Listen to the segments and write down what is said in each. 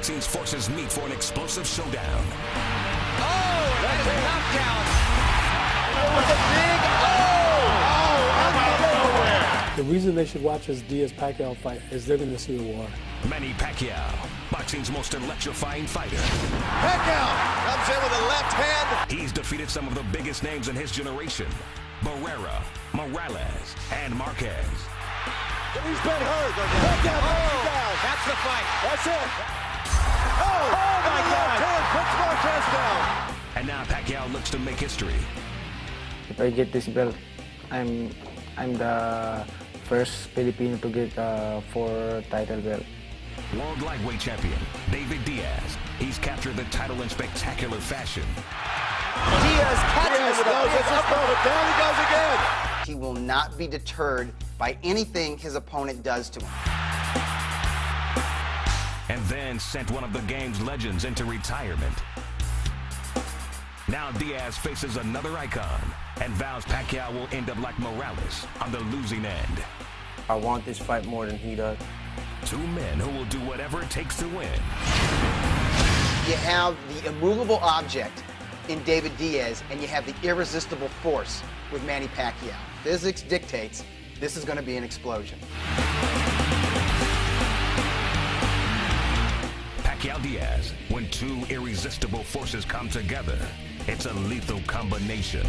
boxing's forces meet for an explosive showdown. Oh, that is a knockout. It was a big The reason they should watch this Diaz-Pacquiao fight is they're going to see a war. Manny Pacquiao, boxing's most electrifying fighter. Pacquiao comes in with a left hand. He's defeated some of the biggest names in his generation: Barrera, Morales, and Marquez. He's been hurt. Pacquiao down. That's the fight. That's it. Oh my God. Hand puts Marquez down. And now Pacquiao looks to make history. If I get this belt, I'm the first Filipino to get 4 title belt. World lightweight champion David Diaz. He's captured the title in spectacular fashion. Diaz catches it. Up, down he goes again. He will not be deterred by anything his opponent does to him. And then sent one of the game's legends into retirement. Now Diaz faces another icon and vows Pacquiao will end up like Morales on the losing end. I want this fight more than he does. 2 men who will do whatever it takes to win. You have the immovable object in David Diaz, and you have the irresistible force with Manny Pacquiao. Physics dictates this is going to be an explosion. Pacquiao Diaz, when 2 irresistible forces come together, it's a lethal combination.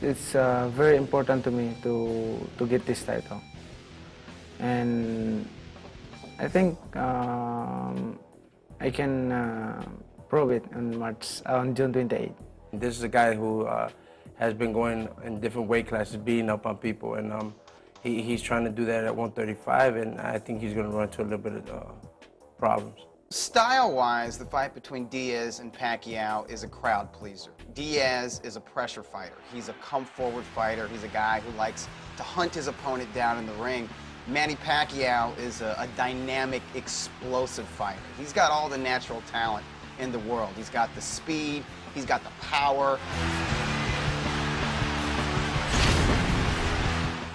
It's very important to me to get this title. And I think I can prove it on June 28th. This is a guy who has been going in different weight classes, beating up on people, and he's trying to do that at 135, and I think he's going to run into a little bit of problems. Style-wise, the fight between Diaz and Pacquiao is a crowd pleaser. Diaz is a pressure fighter. He's a come-forward fighter. He's a guy who likes to hunt his opponent down in the ring. Manny Pacquiao is a dynamic, explosive fighter. He's got all the natural talent in the world. He's got the speed. He's got the power.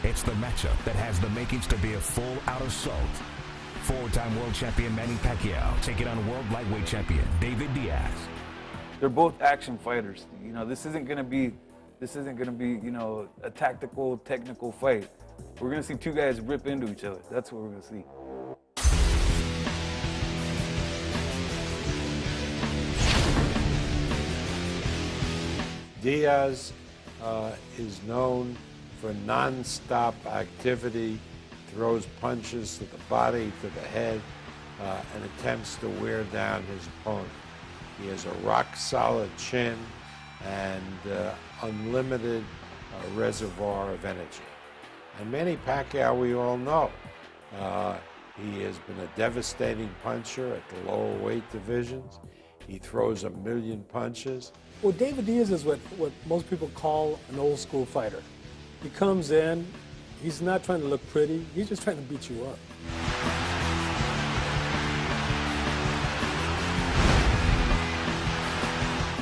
It's the matchup that has the makings to be a full-out assault. 4-time world champion Manny Pacquiao taking on world lightweight champion David Diaz. They're both action fighters. You know, this isn't gonna be, you know, a tactical, technical fight. We're gonna see 2 guys rip into each other. That's what we're gonna see. Diaz is known for non-stop activity, throws punches to the body, to the head, and attempts to wear down his opponent. He has a rock-solid chin and unlimited reservoir of energy. And Manny Pacquiao, we all know, he has been a devastating puncher at the lower weight divisions. He throws 1,000,000 punches. Well, David Diaz is what most people call an old school fighter. He comes in, he's not trying to look pretty, he's just trying to beat you up.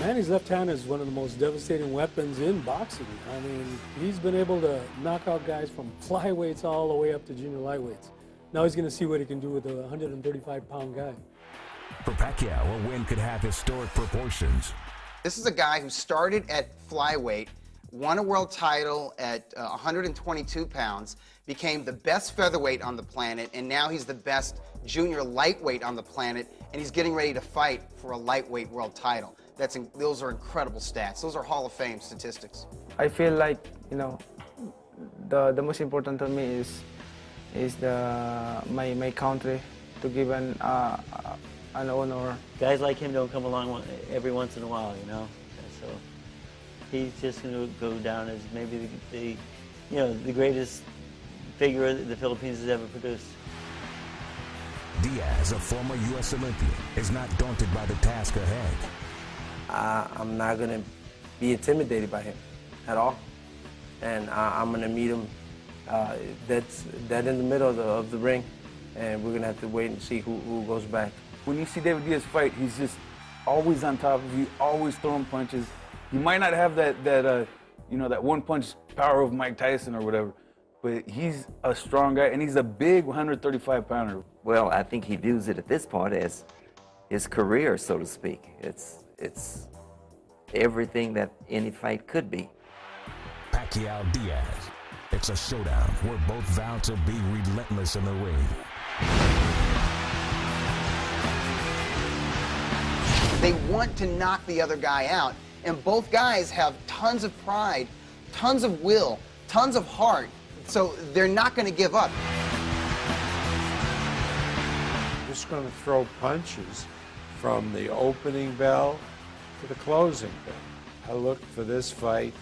Manny's left hand is one of the most devastating weapons in boxing. I mean, he's been able to knock out guys from flyweights all the way up to junior lightweights. Now he's going to see what he can do with a 135-pound guy. For Pacquiao, a win could have historic proportions. This is a guy who started at flyweight, won a world title at 122 pounds, became the best featherweight on the planet, and now he's the best junior lightweight on the planet, and he's getting ready to fight for a lightweight world title. Those are incredible stats. Those are Hall of Fame statistics. I feel like, you know, the most important to me is my country, to give an honor. Guys like him don't come along every once in a while, you know. So he's just going to go down as maybe the greatest figure that the Philippines has ever produced. Diaz, a former U.S. Olympian, is not daunted by the task ahead. I'm not going to be intimidated by him at all. And I'm going to meet him dead in the middle of the ring, and we're going to have to wait and see who goes back. When you see David Diaz fight, he's just always on top of you, always throwing punches. You might not have that you know, that one punch power of Mike Tyson or whatever. But he's a strong guy, and he's a big 135-pounder. Well, I think he views it at this point as his career, so to speak. It's everything that any fight could be. Pacquiao Diaz. It's a showdown where both vow to be relentless in the ring. They want to knock the other guy out, and both guys have tons of pride, tons of will, tons of heart, so they're not going to give up. Just going to throw punches from the opening bell to the closing bell. I look for this fight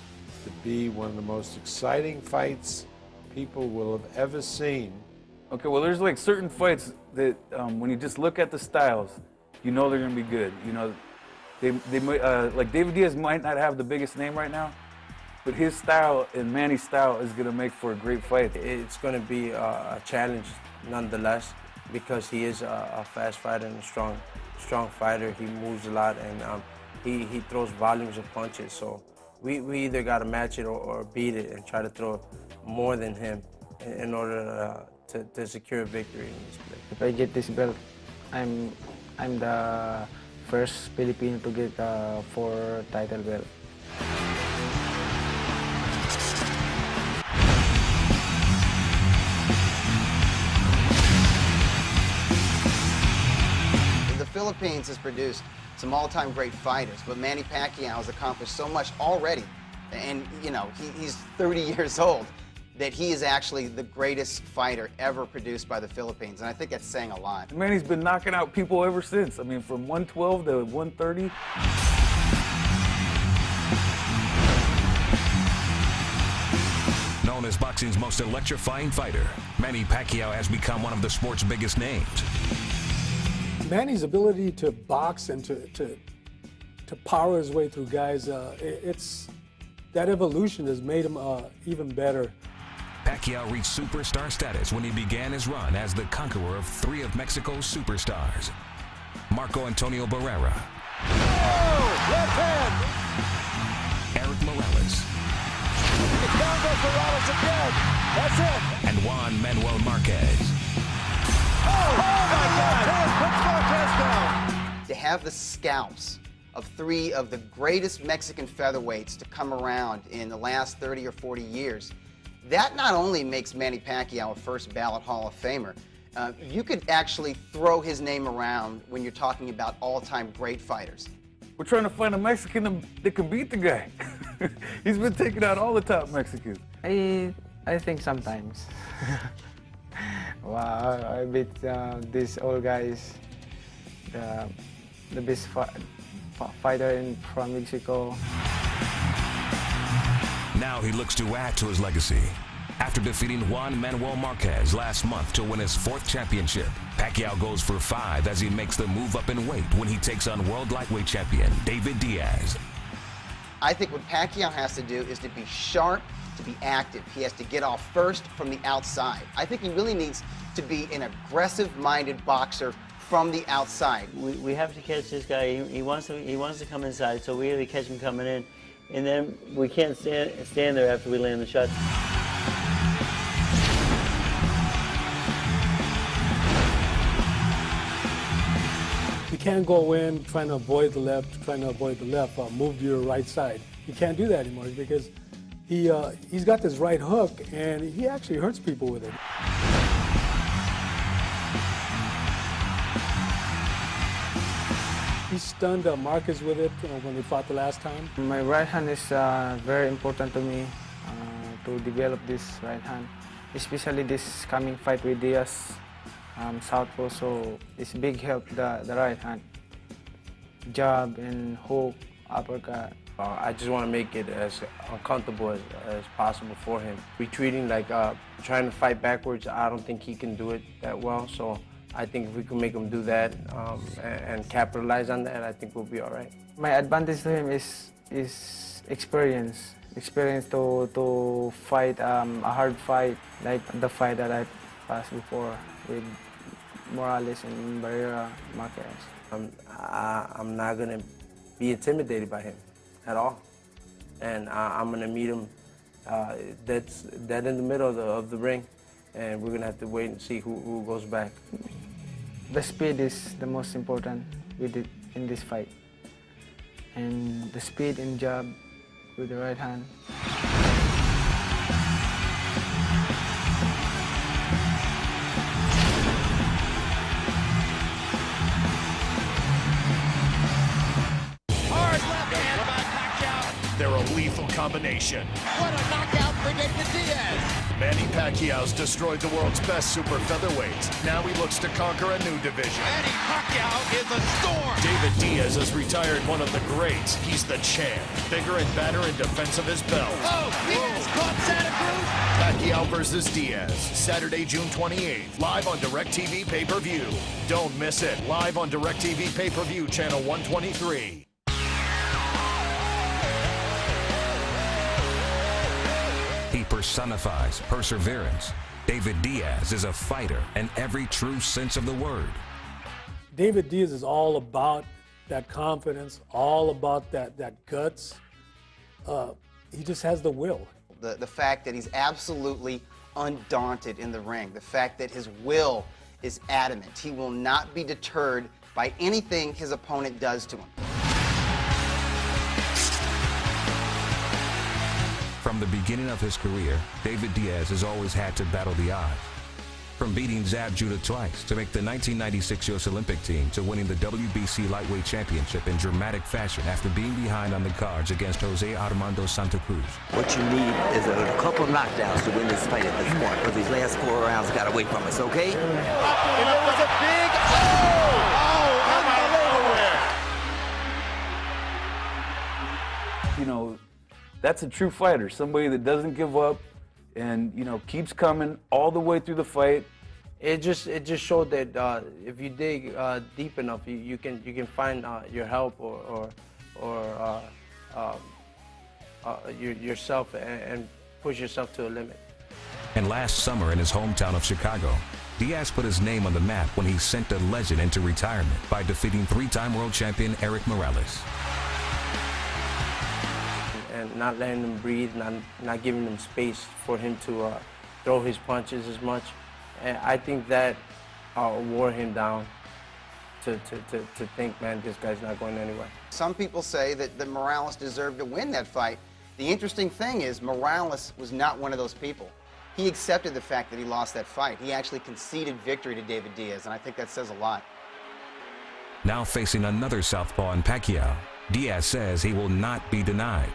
to be one of the most exciting fights people will have ever seen. Okay, well, there's like certain fights that when you just look at the styles, you know they're going to be good. You know, they like David Diaz might not have the biggest name right now, but his style and Manny's style is going to make for a great fight. It's going to be a challenge nonetheless, because he is a fast fighter and a strong fighter. He moves a lot, and he throws volumes of punches. So we either got to match it or beat it and try to throw more than him in order to secure a victory in this place. If I get this belt, I'm the first Filipino to get 4 title belt. The Philippines has produced some all-time great fighters, but Manny Pacquiao has accomplished so much already. And, you know, he's 30 years old, that he is actually the greatest fighter ever produced by the Philippines. And I think that's saying a lot. Manny's been knocking out people ever since. I mean, from 112 to 130. Known as boxing's most electrifying fighter, Manny Pacquiao has become one of the sport's biggest names. Manny's ability to box and to power his way through guys, that evolution has made him even better. Pacquiao reached superstar status when he began his run as the conqueror of 3 of Mexico's superstars. Marco Antonio Barrera. Oh, left hand. Eric Morales. Down goes Morales again. That's it. And Juan Manuel Marquez. Oh my God. Diaz puts Marquez down. To have the scalps of 3 of the greatest Mexican featherweights to come around in the last 30 or 40 years, that not only makes Manny Pacquiao a first ballot Hall of Famer, you could actually throw his name around when you're talking about all-time great fighters. We're trying to find a Mexican that can beat the guy. He's been taking out all the top Mexicans. I think sometimes. Wow, I beat these old guys, the best fighter from Mexico. Now he looks to add to his legacy. After defeating Juan Manuel Marquez last month to win his 4th championship, Pacquiao goes for 5 as he makes the move up in weight when he takes on world lightweight champion David Diaz. I think what Pacquiao has to do is to be sharp, to be active. He has to get off first from the outside. I think he really needs to be an aggressive-minded boxer from the outside. We have to catch this guy. He wants to come inside, so we have to catch him coming in. And then we can't stand there after we land the shots. You can't go in trying to avoid the left, move to your right side. You can't do that anymore because he's got this right hook and he actually hurts people with it. He stunned Marquez with it when they fought the last time. My right hand is very important to me to develop this right hand, especially this coming fight with Diaz, southpaw. So it's big help the right hand, jab and hook, uppercut. I just want to make it as uncomfortable as possible for him. Retreating, like trying to fight backwards, I don't think he can do it that well. So I think if we can make him do that and capitalize on that, I think we'll be all right. My advantage to him is experience. Experience to fight a hard fight, like the fight that I passed before with Morales and Barrera, Marquez. I'm not going to be intimidated by him at all. and I'm going to meet him that's dead in the middle of the ring, and we're going to have to wait and see who goes back. The speed is the most important in this fight. And the speed and jab with the right hand. Hard left hand by Pacquiao. They're a lethal combination. What a knockout for David Diaz. Manny Pacquiao's destroyed the world's best super featherweights. Now he looks to conquer a new division. Manny Pacquiao is a storm. David Diaz has retired one of the greats. He's the champ. Bigger and better in defense of his belt. Oh, Diaz caught Santa Cruz. Pacquiao versus Diaz, Saturday, June 28th, live on DirecTV pay-per-view. Don't miss it, live on DirecTV pay-per-view, channel 123. He personifies perseverance. David Diaz is a fighter in every true sense of the word. David Diaz is all about that confidence, all about that guts. He just has the will. The fact that he's absolutely undaunted in the ring, the fact that his will is adamant. He will not be deterred by anything his opponent does to him. From the beginning of his career, David Diaz has always had to battle the odds. From beating Zab Judah twice to make the 1996 U.S. Olympic team to winning the WBC lightweight championship in dramatic fashion after being behind on the cards against Jose Armando Santa Cruz. What you need is a couple knockdowns to win this fight at this point, because these last 4 rounds got away from us, okay? And it was a big unbelievable. You know, that's a true fighter, somebody that doesn't give up and, you know, keeps coming all the way through the fight. It just showed that if you dig deep enough, you can find your help or yourself and push yourself to a limit. And last summer in his hometown of Chicago, Diaz put his name on the map when he sent a legend into retirement by defeating 3-time world champion Erik Morales. And not letting him breathe, not giving him space for him to throw his punches as much. And I think that wore him down to think, man, this guy's not going anywhere. Some people say that Morales deserved to win that fight. The interesting thing is Morales was not one of those people. He accepted the fact that he lost that fight. He actually conceded victory to David Diaz, and I think that says a lot. Now facing another southpaw in Pacquiao, Diaz says he will not be denied.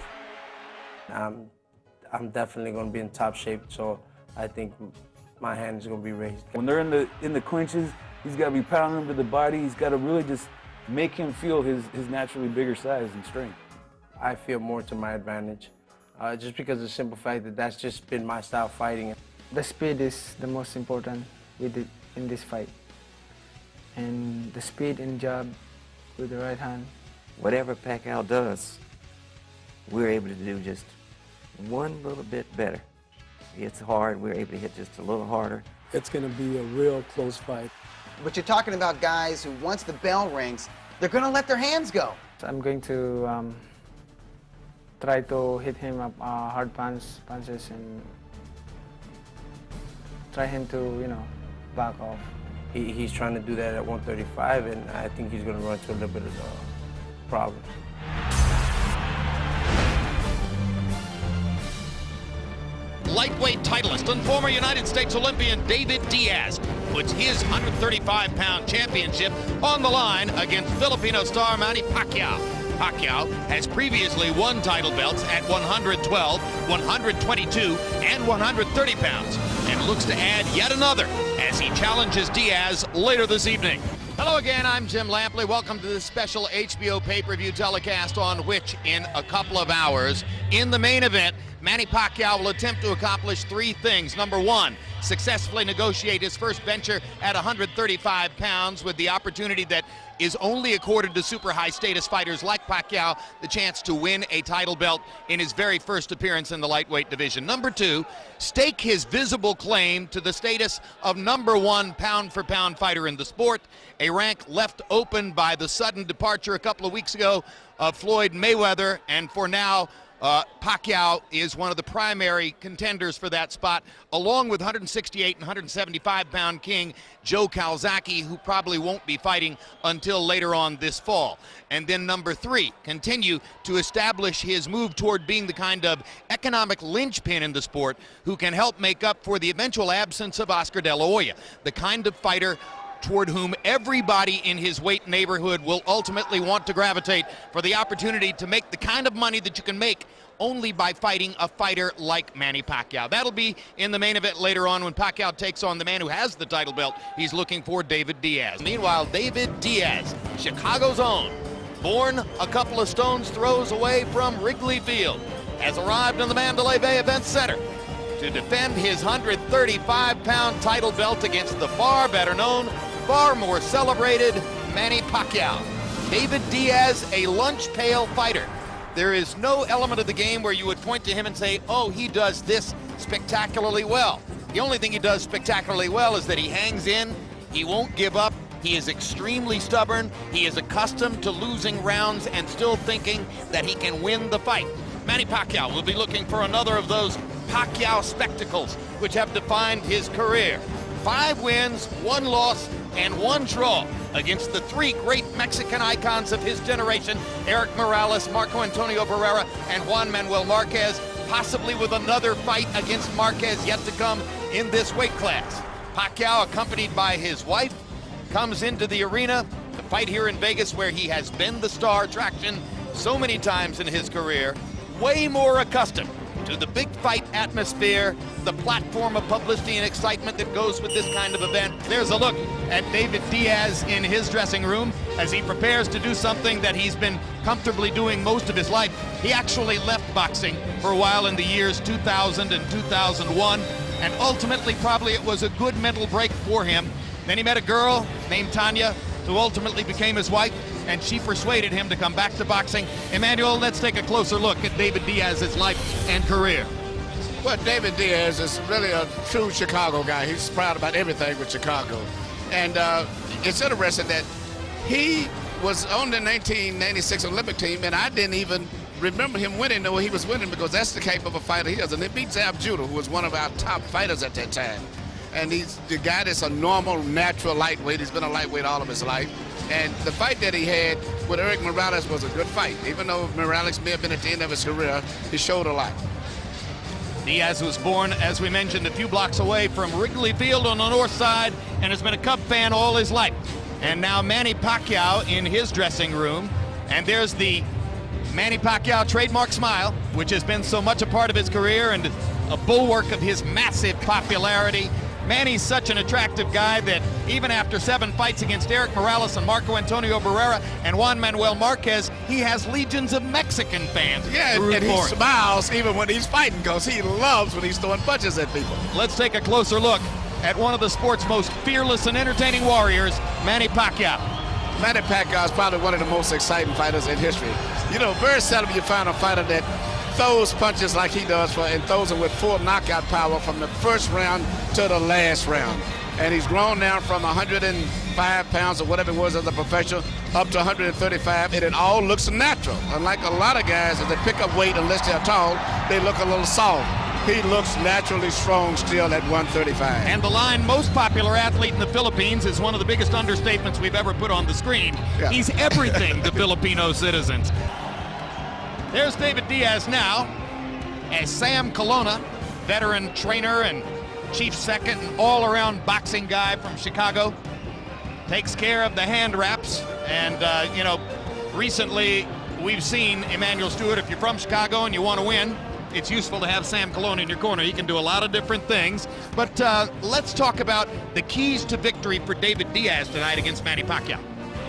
I'm definitely going to be in top shape, so I think my hand is going to be raised. When they're in the clinches, he's got to be pounding him to the body. He's got to really just make him feel his naturally bigger size and strength. I feel more to my advantage, just because of the simple fact that that's just been my style fighting. The speed is the most important in this fight. And the speed and jab with the right hand. Whatever Pacquiao does, we're able to do just one little bit better. It's hard, we're able to hit just a little harder. It's going to be a real close fight. But you're talking about guys who, once the bell rings, they're going to let their hands go. I'm going to try to hit him up hard punches and try him to, you know, back off. He's trying to do that at 135, and I think he's going to run into a little bit of a problem. Lightweight titleist and former United States Olympian David Diaz puts his 135-pound championship on the line against Filipino star Manny Pacquiao. Pacquiao has previously won title belts at 112, 122, and 130 pounds, and looks to add yet another as he challenges Diaz later this evening. Hello again, I'm Jim Lampley. Welcome to this special HBO pay-per-view telecast on which, in a couple of hours, in the main event, Manny Pacquiao will attempt to accomplish 3 things. Number 1, successfully negotiate his first venture at 135 pounds with the opportunity that is only accorded to super high status fighters like Pacquiao, the chance to win a title belt in his very first appearance in the lightweight division. Number 2, stake his visible claim to the status of number 1 pound-for-pound fighter in the sport, a rank left open by the sudden departure a couple of weeks ago of Floyd Mayweather, and for now, Pacquiao is one of the primary contenders for that spot, along with 168 and 175-pound king Joe Calzaghe, who probably won't be fighting until later on this fall. And then number 3, continue to establish his move toward being the kind of economic linchpin in the sport who can help make up for the eventual absence of Oscar De La Hoya, the kind of fighter toward whom everybody in his weight neighborhood will ultimately want to gravitate for the opportunity to make the kind of money that you can make only by fighting a fighter like Manny Pacquiao. That'll be in the main event later on when Pacquiao takes on the man who has the title belt. He's looking for David Diaz. Meanwhile, David Diaz, Chicago's own, born a couple of stones throws away from Wrigley Field, has arrived in the Mandalay Bay Event Center to defend his 135-pound title belt against the far better known, far more celebrated Manny Pacquiao. David Diaz, a lunch pail fighter. There is no element of the game where you would point to him and say, oh, he does this spectacularly well. The only thing he does spectacularly well is that he hangs in, he won't give up, he is extremely stubborn, he is accustomed to losing rounds and still thinking that he can win the fight. Manny Pacquiao will be looking for another of those Pacquiao spectacles which have defined his career. 5 wins, 1 loss, and 1 draw against the 3 great Mexican icons of his generation, Erik Morales, Marco Antonio Barrera, and Juan Manuel Marquez, possibly with another fight against Marquez yet to come in this weight class. Pacquiao, accompanied by his wife, comes into the arena to fight here in Vegas, where he has been the star attraction so many times in his career, way more accustomed to the big fight atmosphere, the platform of publicity and excitement that goes with this kind of event. There's a look at David Diaz in his dressing room as he prepares to do something that he's been comfortably doing most of his life. He actually left boxing for a while in the years 2000 and 2001, and ultimately probably it was a good mental break for him. Then he met a girl named Tanya, who ultimately became his wife, and she persuaded him to come back to boxing. Emmanuel, let's take a closer look at David Diaz's life and career. Well, David Diaz is really a true Chicago guy. He's proud about everything with Chicago. And it's interesting that he was on the 1996 Olympic team, and I didn't even remember him winning, though he was winning, because that's the type of a fighter he is. And he beat Zab Judah, who was one of our top fighters at that time. And he's the guy that's a normal, natural lightweight. He's been a lightweight all of his life. And the fight that he had with Erik Morales was a good fight. Even though Morales may have been at the end of his career, he showed a lot. Diaz was born, as we mentioned, a few blocks away from Wrigley Field on the north side and has been a Cub fan all his life. And now Manny Pacquiao in his dressing room. And there's the Manny Pacquiao trademark smile, which has been so much a part of his career and a bulwark of his massive popularity. Manny's such an attractive guy that even after 7 fights against Erik Morales and Marco Antonio Barrera and Juan Manuel Marquez, he has legions of Mexican fans. Yeah, and he smiles even when he's fighting, because he loves when he's throwing punches at people. Let's take a closer look at one of the sport's most fearless and entertaining warriors, Manny Pacquiao. Manny Pacquiao is probably one of the most exciting fighters in history. You know, very seldom you find a fighter that throws punches like he does and throws them with full knockout power from the first round to the last round. And he's grown now from 105 pounds or whatever it was as a professional up to 135, and it all looks natural. Unlike a lot of guys, as they pick up weight, unless they're tall, they look a little soft. He looks naturally strong still at 135. And the line, most popular athlete in the Philippines, is one of the biggest understatements we've ever put on the screen. Yeah. He's everything to Filipino citizens. There's David Diaz now as Sam Colonna, veteran trainer and chief second and all-around boxing guy from Chicago, takes care of the hand wraps. And, you know, recently we've seen Emmanuel Stewart, if you're from Chicago and you want to win, it's useful to have Sam Colonna in your corner. He can do a lot of different things. But let's talk about the keys to victory for David Diaz tonight against Manny Pacquiao.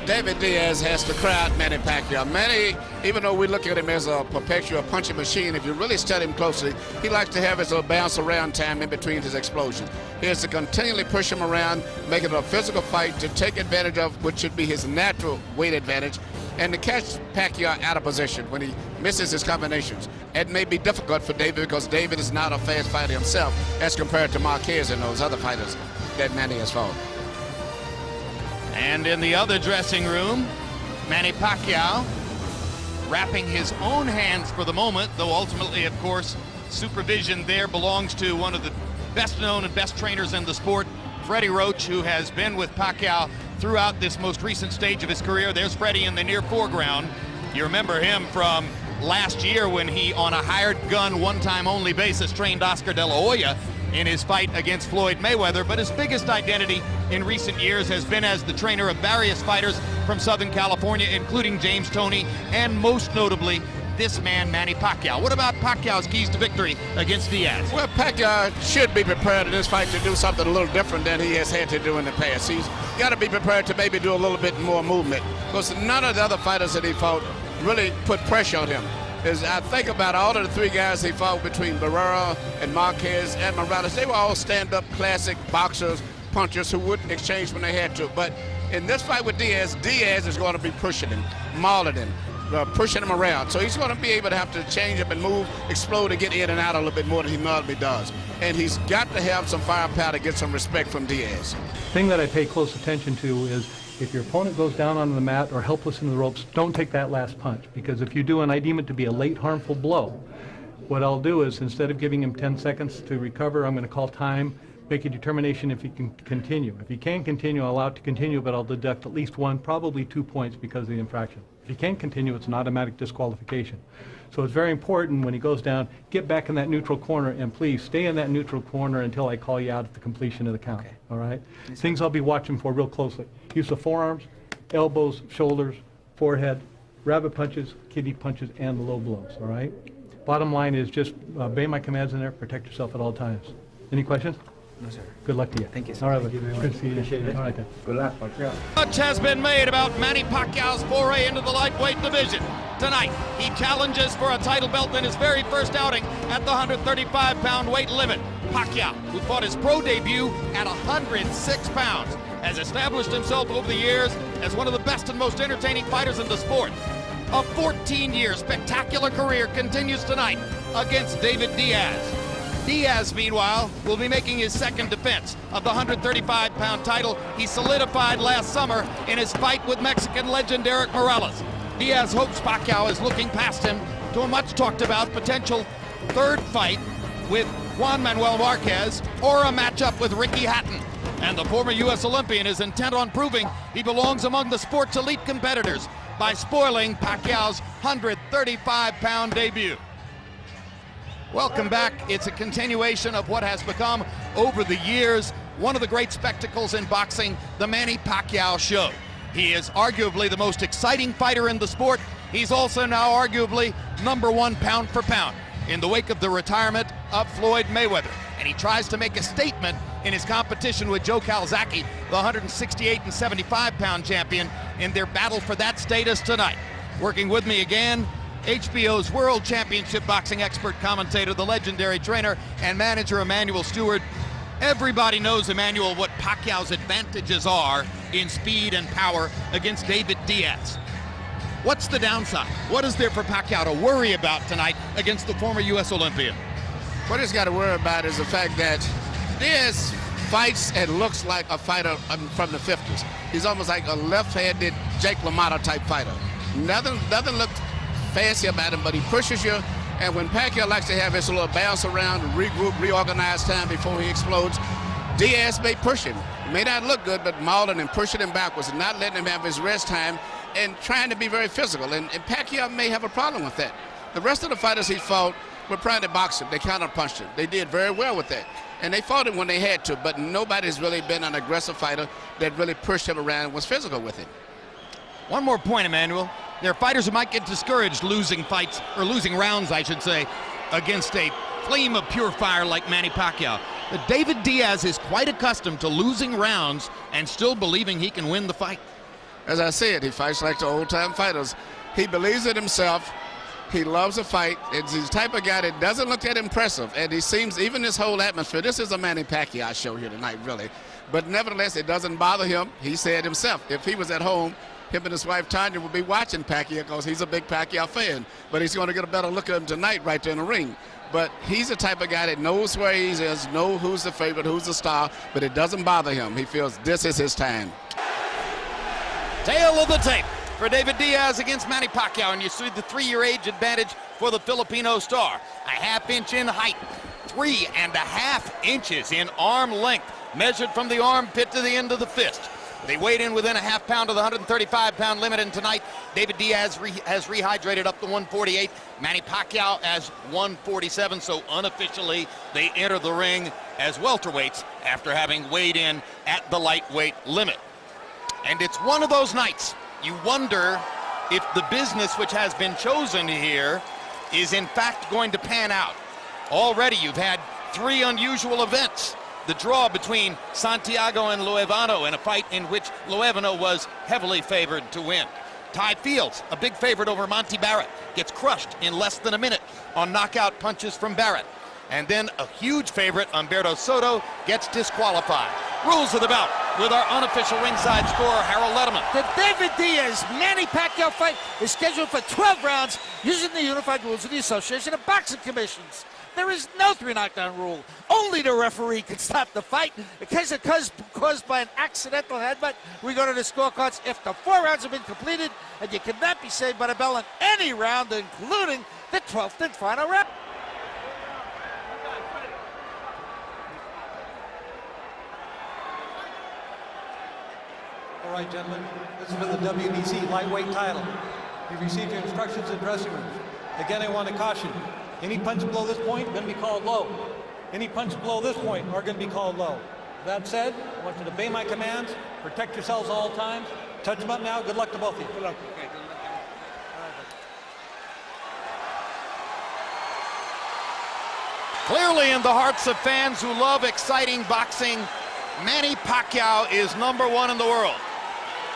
David Diaz has to crowd Manny Pacquiao. Manny, even though we look at him as a perpetual punching machine, if you really study him closely, he likes to have his little bounce around time in between his explosions. He has to continually push him around, make it a physical fight to take advantage of what should be his natural weight advantage, and to catch Pacquiao out of position when he misses his combinations. It may be difficult for David because David is not a fast fighter himself as compared to Marquez and those other fighters that Manny has fought. And in the other dressing room, Manny Pacquiao wrapping his own hands for the moment, though ultimately, of course, supervision there belongs to one of the best known and best trainers in the sport, Freddie Roach, who has been with Pacquiao throughout this most recent stage of his career. There's Freddie in the near foreground. You remember him from last year when he, on a hired gun, one-time only basis, trained Oscar De La Hoya in his fight against Floyd Mayweather, but his biggest identity in recent years has been as the trainer of various fighters from Southern California, including James Toney, and most notably, this man, Manny Pacquiao. What about Pacquiao's keys to victory against Diaz? Well, Pacquiao should be prepared in this fight to do something a little different than he has had to do in the past. He's got to be prepared to maybe do a little bit more movement, because none of the other fighters that he fought really put pressure on him. As I think about all of the three guys he fought between Barrera and Marquez and Morales, they were all stand-up classic boxers, punchers who would exchange when they had to. But in this fight with Diaz, Diaz is going to be pushing him, mauling him, pushing him around. So he's going to be able to have to change up and move, explode, and get in and out a little bit more than he normally does. And he's got to have some firepower to get some respect from Diaz. The thing that I pay close attention to is if your opponent goes down on the mat or helpless in the ropes, don't take that last punch, because if you do and I deem it to be a late harmful blow, what I'll do is instead of giving him 10 seconds to recover, I'm going to call time, make a determination if he can continue. If he can continue, I'll allow it to continue, but I'll deduct at least 1, probably 2 points because of the infraction. If he can't continue, it's an automatic disqualification. So it's very important when he goes down, get back in that neutral corner, and please stay in that neutral corner until I call you out at the completion of the count. Okay. All right? Things I'll be watching for real closely. Use of forearms, elbows, shoulders, forehead, rabbit punches, kidney punches, and the low blows. All right? Bottom line is just obey my commands in there, protect yourself at all times. Any questions? No, sir. Good luck to you. Thank you, sir. All right, Thank you very much. good to see you. Appreciate it. All right, then. Good luck. Much has been made about Manny Pacquiao's foray into the lightweight division. Tonight, he challenges for a title belt in his very first outing at the 135-pound weight limit. Pacquiao, who fought his pro debut at 106 pounds, has established himself over the years as one of the best and most entertaining fighters in the sport. A 14-year spectacular career continues tonight against David Diaz. Diaz, meanwhile, will be making his second defense of the 135-pound title he solidified last summer in his fight with Mexican legend Eric Morales. Diaz hopes Pacquiao is looking past him to a much-talked-about potential third fight with Juan Manuel Marquez or a matchup with Ricky Hatton. And the former U.S. Olympian is intent on proving he belongs among the sport's elite competitors by spoiling Pacquiao's 135-pound debut. Welcome back. It's a continuation of what has become, over the years, one of the great spectacles in boxing, the Manny Pacquiao Show. He is arguably the most exciting fighter in the sport. He's also now arguably #1 pound for pound in the wake of the retirement of Floyd Mayweather. And he tries to make a statement in his competition with Joe Calzaghe, the 168 and 75-pound champion, in their battle for that status tonight. Working with me again, HBO's World Championship boxing expert commentator, the legendary trainer and manager Emmanuel Stewart. Everybody knows, Emmanuel, what Pacquiao's advantages are in speed and power against David Diaz. What's the downside? What is there for Pacquiao to worry about tonight against the former U.S. Olympian? What he's got to worry about is the fact that Diaz fights and looks like a fighter from the 50s. He's almost like a left-handed Jake LaMotta type fighter. Nothing looks fancy about him, but he pushes you. And when Pacquiao likes to have his little bounce around, regroup, reorganize time before he explodes, Diaz may push him. It may not look good, but mauling and pushing him backwards and not letting him have his rest time and trying to be very physical. And Pacquiao may have a problem with that. The rest of the fighters he fought were trying to box him. They counter-punched him. They did very well with that. And they fought him when they had to, but nobody's really been an aggressive fighter that really pushed him around and was physical with him. One more point, Emmanuel. There are fighters who might get discouraged losing fights, or losing rounds, I should say, against a flame of pure fire like Manny Pacquiao. But David Diaz is quite accustomed to losing rounds and still believing he can win the fight. As I said, he fights like the old-time fighters. He believes in himself. He loves a fight. It's the type of guy that doesn't look that impressive. And he seems, even this whole atmosphere, this is a Manny Pacquiao show here tonight, really. But nevertheless, it doesn't bother him. He said himself, if he was at home, him and his wife Tanya would be watching Pacquiao because he's a big Pacquiao fan. But he's going to get a better look at him tonight right there in the ring. But he's the type of guy that knows where he is, knows who's the favorite, who's the star, but it doesn't bother him. He feels this is his time. Tail of the tape. for David Diaz against Manny Pacquiao, and you see the 3-year age advantage for the Filipino star. A half-inch in height, 3.5 inches in arm length, measured from the armpit to the end of the fist. They weighed in within a half pound of the 135-pound limit, and tonight David Diaz has rehydrated up to 148. Manny Pacquiao as 147, so unofficially they enter the ring as welterweights after having weighed in at the lightweight limit. And it's one of those nights you wonder if the business which has been chosen here is in fact going to pan out. Already you've had 3 unusual events. The draw between Santiago and Loevano in a fight in which Loevano was heavily favored to win. Ty Fields, a big favorite over Monty Barrett, gets crushed in less than a minute on knockout punches from Barrett. And then a huge favorite, Humberto Soto, gets disqualified. Rules of the bout with our unofficial ringside scorer, Harold Letterman. The David Diaz-Manny Pacquiao fight is scheduled for 12 rounds using the unified rules of the Association of Boxing Commissions. There is no 3 knockdown rule. Only the referee can stop the fight. In case it caused by an accidental headbutt, we go to the scorecards after 4 rounds have been completed, and you cannot be saved by the bell in any round, including the 12th and final round. All right, gentlemen, this is for the WBC lightweight title. You've received your instructions in dressing rooms. Again, I want to caution, any punch below this point are going to be called low. Any punch below this point are going to be called low. That said, I want you to obey my commands, protect yourselves all times. Touch them up now. Good luck to both of you. Good luck. Okay, good luck. Clearly in the hearts of fans who love exciting boxing, Manny Pacquiao is #1 in the world.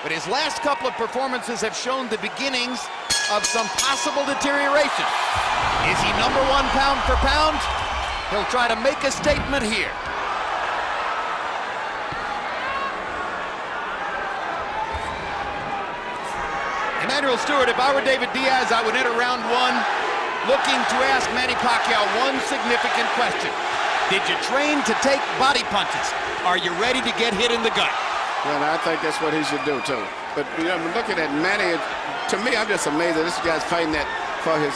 But his last couple of performances have shown the beginnings of some possible deterioration. Is he #1 pound for pound? He'll try to make a statement here. Emmanuel Stewart, if I were David Diaz, I would enter round 1 looking to ask Manny Pacquiao one significant question. Did you train to take body punches? Are you ready to get hit in the gut? Well, I think that's what he should do, too. But, you know, looking at Manny, to me, I'm just amazed that this guy's fighting that for his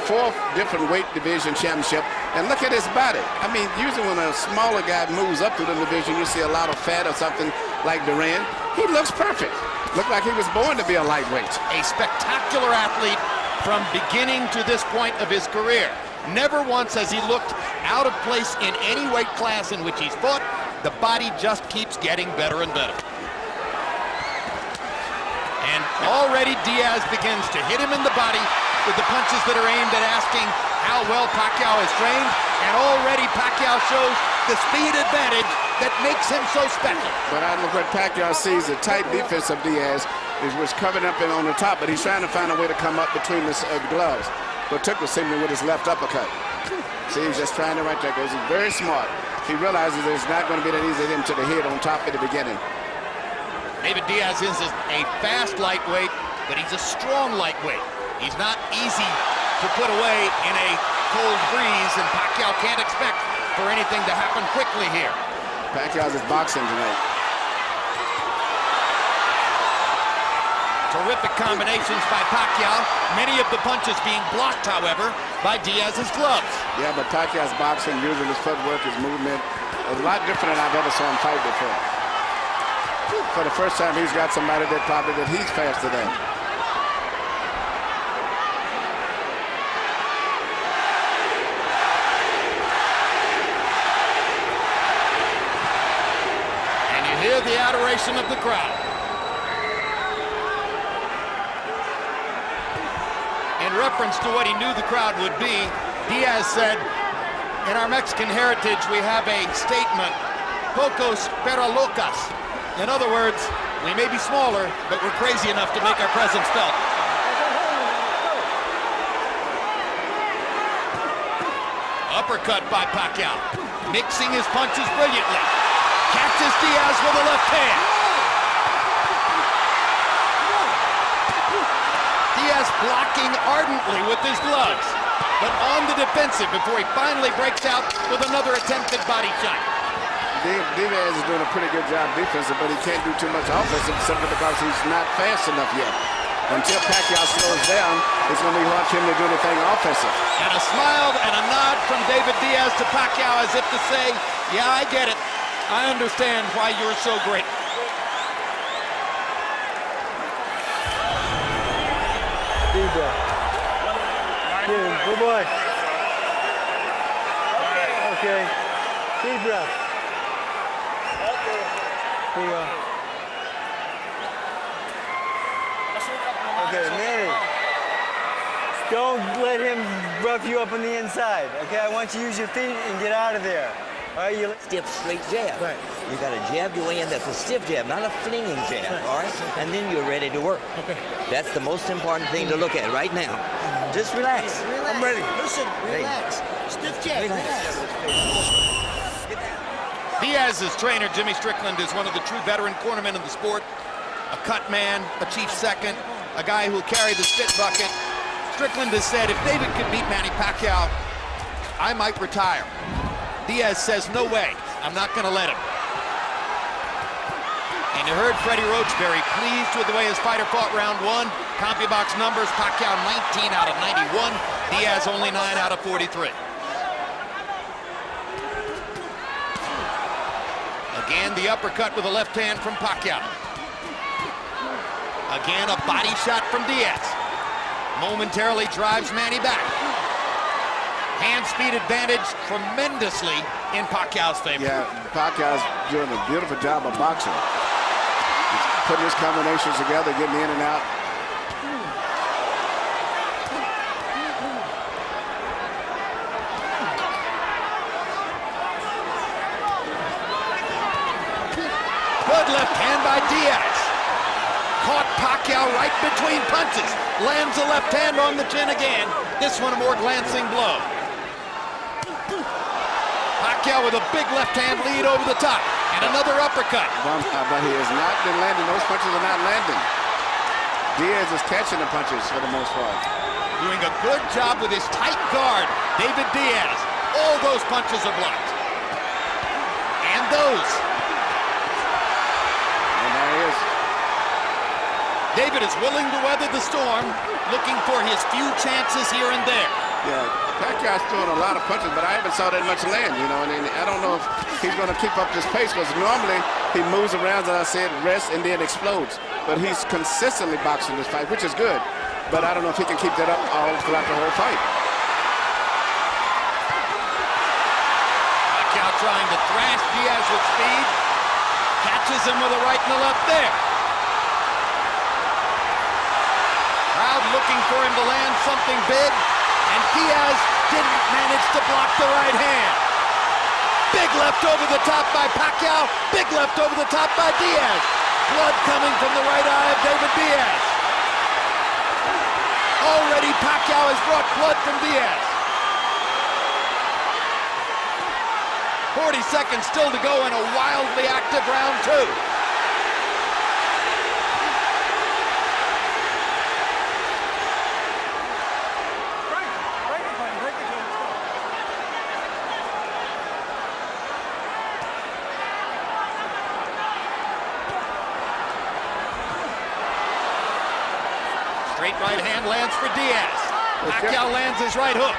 4th different weight division championship. And look at his body. I mean, usually when a smaller guy moves up to the division, you see a lot of fat or something like Duran. He looks perfect. Looked like he was born to be a lightweight. A spectacular athlete from beginning to this point of his career. Never once has he looked out of place in any weight class in which he's fought. The body just keeps getting better and better. And already Diaz begins to hit him in the body with the punches that are aimed at asking how well Pacquiao has trained. And already Pacquiao shows the speed advantage that makes him so special. But I look what Pacquiao sees, the tight defense of Diaz was covered up on the top, but he's trying to find a way to come up between the gloves. But took was seemingly with his left uppercut. See, he's just trying to right there goes. He's very smart. He realizes that it's not going to be that easy to hit him to the head on top at the beginning. David Diaz is a fast lightweight, but he's a strong lightweight. He's not easy to put away in a cold breeze, and Pacquiao can't expect for anything to happen quickly here. Pacquiao's is boxing tonight. Terrific combinations by Pacquiao. Many of the punches being blocked, however, by Diaz's gloves. Yeah, but Pacquiao's boxing, using his footwork, his movement, is a lot different than I've ever saw him fight before. For the first time, he's got somebody that he's faster than. And you hear the adoration of the crowd. In reference to what he knew the crowd would be, Diaz said, in our Mexican heritage, we have a statement, pocos pero locas. In other words, we may be smaller, but we're crazy enough to make our presence felt. Uppercut by Pacquiao, mixing his punches brilliantly. Catches Diaz with a left hand. Diaz blocking ardently with his gloves, but on the defensive before he finally breaks out with another attempted body shot. Diaz is doing a pretty good job defensive, but he can't do too much offensive simply because he's not fast enough yet. until Pacquiao slows down, it's going to be hard for him to do anything offensive. And a smile and a nod from David Diaz to Pacquiao as if to say, yeah, I get it. I understand why you're so great. Deep breath. Good boy. Okay. Deep breath. Here you go. Okay, Manny. Don't let him rough you up on the inside. Okay, I want you to use your feet and get out of there. All right, you stiff, straight jab. Right. You got to jab your way in. That's a stiff jab, not a flinging jab. Right. All right, and then you're ready to work. Okay. That's the most important thing to look at right now. Just relax. Relax. I'm ready. Listen, relax. Stiff jab. Relax. Diaz's trainer, Jimmy Strickland, is one of the true veteran cornermen in the sport. A cut man, a chief second, a guy who'll carry the spit bucket. Strickland has said, if David could beat Manny Pacquiao, I might retire. Diaz says, no way, I'm not going to let him. And you heard Freddie Roach very pleased with the way his fighter fought round one. CompuBox numbers, Pacquiao 19 out of 91, Diaz only 9 out of 43. Again, the uppercut with the left hand from Pacquiao. Again, a body shot from Diaz. Momentarily drives Manny back. Hand speed advantage tremendously in Pacquiao's favor. Yeah, Pacquiao's doing a beautiful job of boxing. He's putting his combinations together, getting in and out. Good left hand by Diaz. Caught Pacquiao right between punches. Lands a left hand on the chin again. This one a more glancing blow. Pacquiao with a big left hand lead over the top. And another uppercut. But he has not been landing. Those punches are not landing. Diaz is catching the punches for the most part. Doing a good job with his tight guard. David Diaz. All those punches are blocked. And those. And there he is. David is willing to weather the storm, looking for his few chances here and there. Yeah, Pacquiao's throwing a lot of punches, but I haven't saw that much land, you know, and I don't know if he's going to keep up this pace, because normally he moves around, as I said, rests, and then explodes. But he's consistently boxing this fight, which is good, but I don't know if he can keep that up all throughout the whole fight. Pacquiao trying to thrash Diaz with speed. Catches him with a right and a left there. Crowd looking for him to land something big, and Diaz didn't manage to block the right hand. Big left over the top by Pacquiao, big left over the top by Diaz. Blood coming from the right eye of David Diaz. Already Pacquiao has brought blood from Diaz. 40 seconds still to go in a wildly active round two. Straight right hand lands for Diaz. Pacquiao lands his right hook.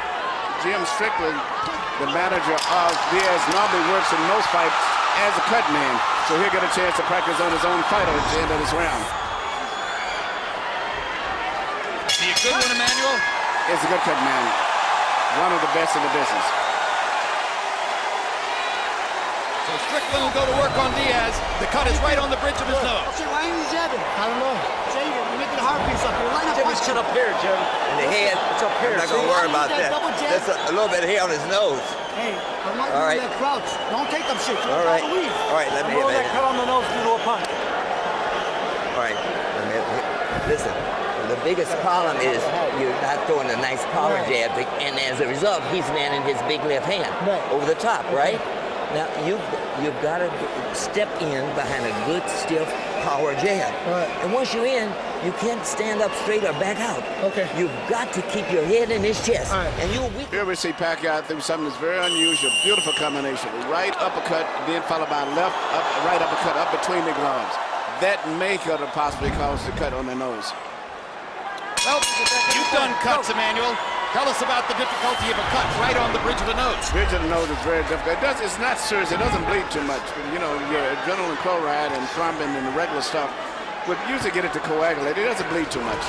Jim Strickland, the manager of Diaz, normally works in most fights as a cut man, so he'll get a chance to practice on his own fighter at the end of this round. Is he a good one, Emmanuel? It's a good cut man. One of the best in the business. So Strickland will go to work on Diaz. The cut is right on the bridge of his nose. Okay, why are you jabbing? I don't know. Jay, you're making a hard piece up here. Line up. Jimmy, sit up here, Jim. In the head. It's up here. I'm not going to worry about that. There's a little bit of hair on his nose. Hey, I'm not doing that crouch. Don't take them shit. All right. All right, let me hit that cut on the nose due to a punch. All right. Listen, the biggest problem is you're not throwing a nice power jab, and as a result, he's landing his big left hand over the top, right? Now, you've got to step in behind a good, stiff power jab. And once you're in, you can't stand up straight or back out. Okay. You've got to keep your head in his chest. And Here we see Pacquiao do something that's very unusual. Beautiful combination. Right uppercut, then followed by right uppercut up between the gloves. That may could have possibly caused the cut on the nose. Well, you've done cuts, Emmanuel. Tell us about the difficulty of a cut right on the bridge of the nose. Bridge of the nose is very difficult. It's not serious. It doesn't bleed too much. You know, your adrenaline chloride and thrombin and the regular stuff would usually get it to coagulate. It doesn't bleed too much.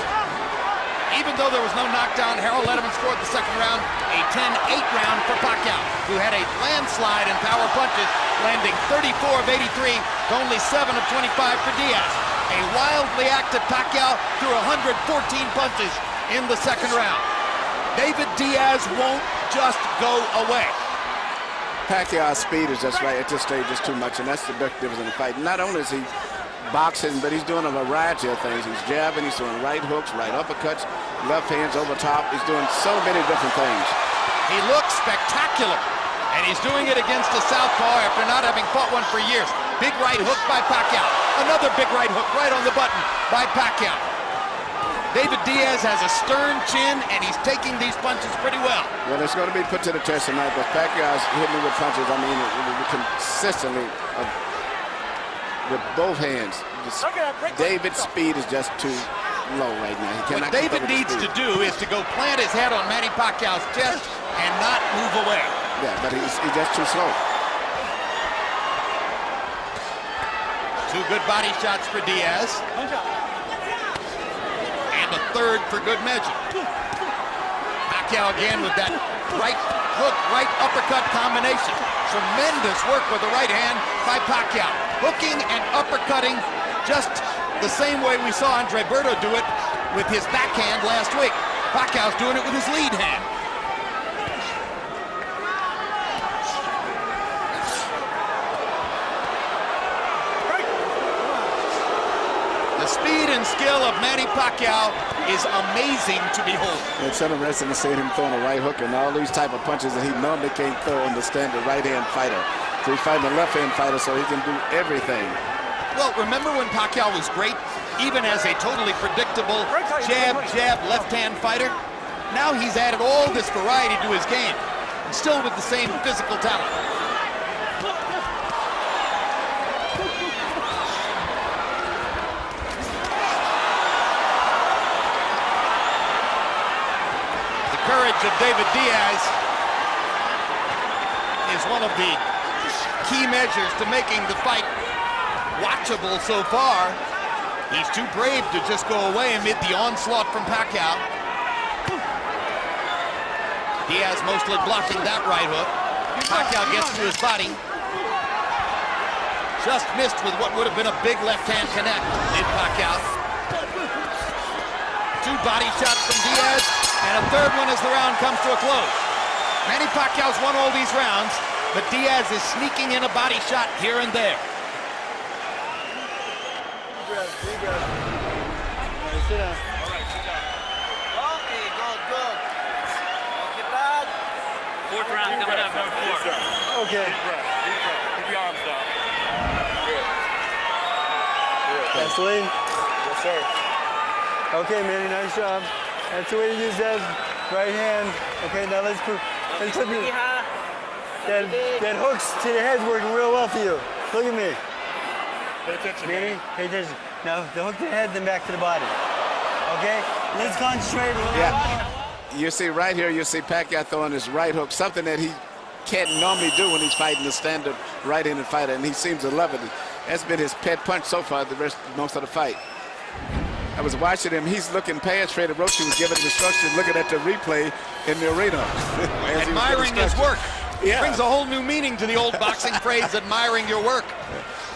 Even though there was no knockdown, Harold Letterman scored the second round, a 10-8 round for Pacquiao, who had a landslide in power punches, landing 34 of 83 to only 7 of 25 for Diaz. A wildly active Pacquiao threw 114 punches in the second round. David Diaz won't just go away. Pacquiao's speed is just right at this stage, just too much, and that's the big difference in the fight. Not only is he boxing, but he's doing a variety of things. He's jabbing, he's doing right hooks, right uppercuts, left hands over top. He's doing so many different things. He looks spectacular, and he's doing it against a southpaw after not having fought one for years. Big right hook by Pacquiao. Another big right hook right on the button by Pacquiao. David Diaz has a stern chin, and he's taking these punches pretty well. Well, it's going to be put to the test tonight, but Pacquiao's hitting me with punches, I mean, consistently with both hands. David's speed is just too low right now. He cannot. What David needs to do is to go plant his head on Manny Pacquiao's chest and not move away. Yeah, but he's just too slow. Two good body shots for Diaz. A third for good measure. Pacquiao again with that right hook, right uppercut combination. Tremendous work with the right hand by Pacquiao. Hooking and uppercutting just the same way we saw Andre Berto do it with his backhand last week. Pacquiao's doing it with his lead hand. The speed and skill of Manny Pacquiao is amazing to behold. It's interesting to see him throwing a right hook and all these type of punches that he normally can't throw in the standard right-hand fighter. So he's fighting a left-hand fighter, so he can do everything. Well, remember when Pacquiao was great, even as a totally predictable jab, left-hand fighter? Now he's added all this variety to his game, and still with the same physical talent. Courage of David Diaz is one of the key measures to making the fight watchable so far. He's too brave to just go away amid the onslaught from Pacquiao. Diaz mostly blocking that right hook. Pacquiao gets to his body. Just missed with what would have been a big left-hand connect in Pacquiao. Two body shots from Diaz. And a third one as the round comes to a close. Manny Pacquiao's won all these rounds, but Diaz is sneaking in a body shot here and there. Sit down. All right, sit down. Okay, good. Okay, Brad. Fourth round coming up, number 4. Okay. Deep breath. Keep your arms down. Good. That's Lee. Yes, sir. Okay, Manny, nice job. That's the way to use that right hand. Okay, now let's put that hooks to the head's working real well for you. Look at me. Pay attention, Manny. Pay attention. Now the hook to the head, then back to the body. Okay? Let's concentrate a little bit. You see right here, you see Pacquiao throwing his right hook, something that he can't normally do when he's fighting the standard right-handed fighter, and he seems to love it. That's been his pet punch so far most of the fight. I was watching him. He's looking past Freddie Roach. He was giving him instructions, looking at the replay in the arena. Admiring his work. Yeah. Brings a whole new meaning to the old boxing phrase, admiring your work.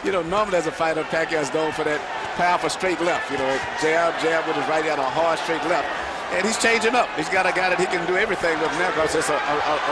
You know, normally as a fighter, Pacquiao's known for that powerful straight left. You know, jab with his right hand, a hard straight left. And he's changing up. He's got a guy that he can do everything with now because it's a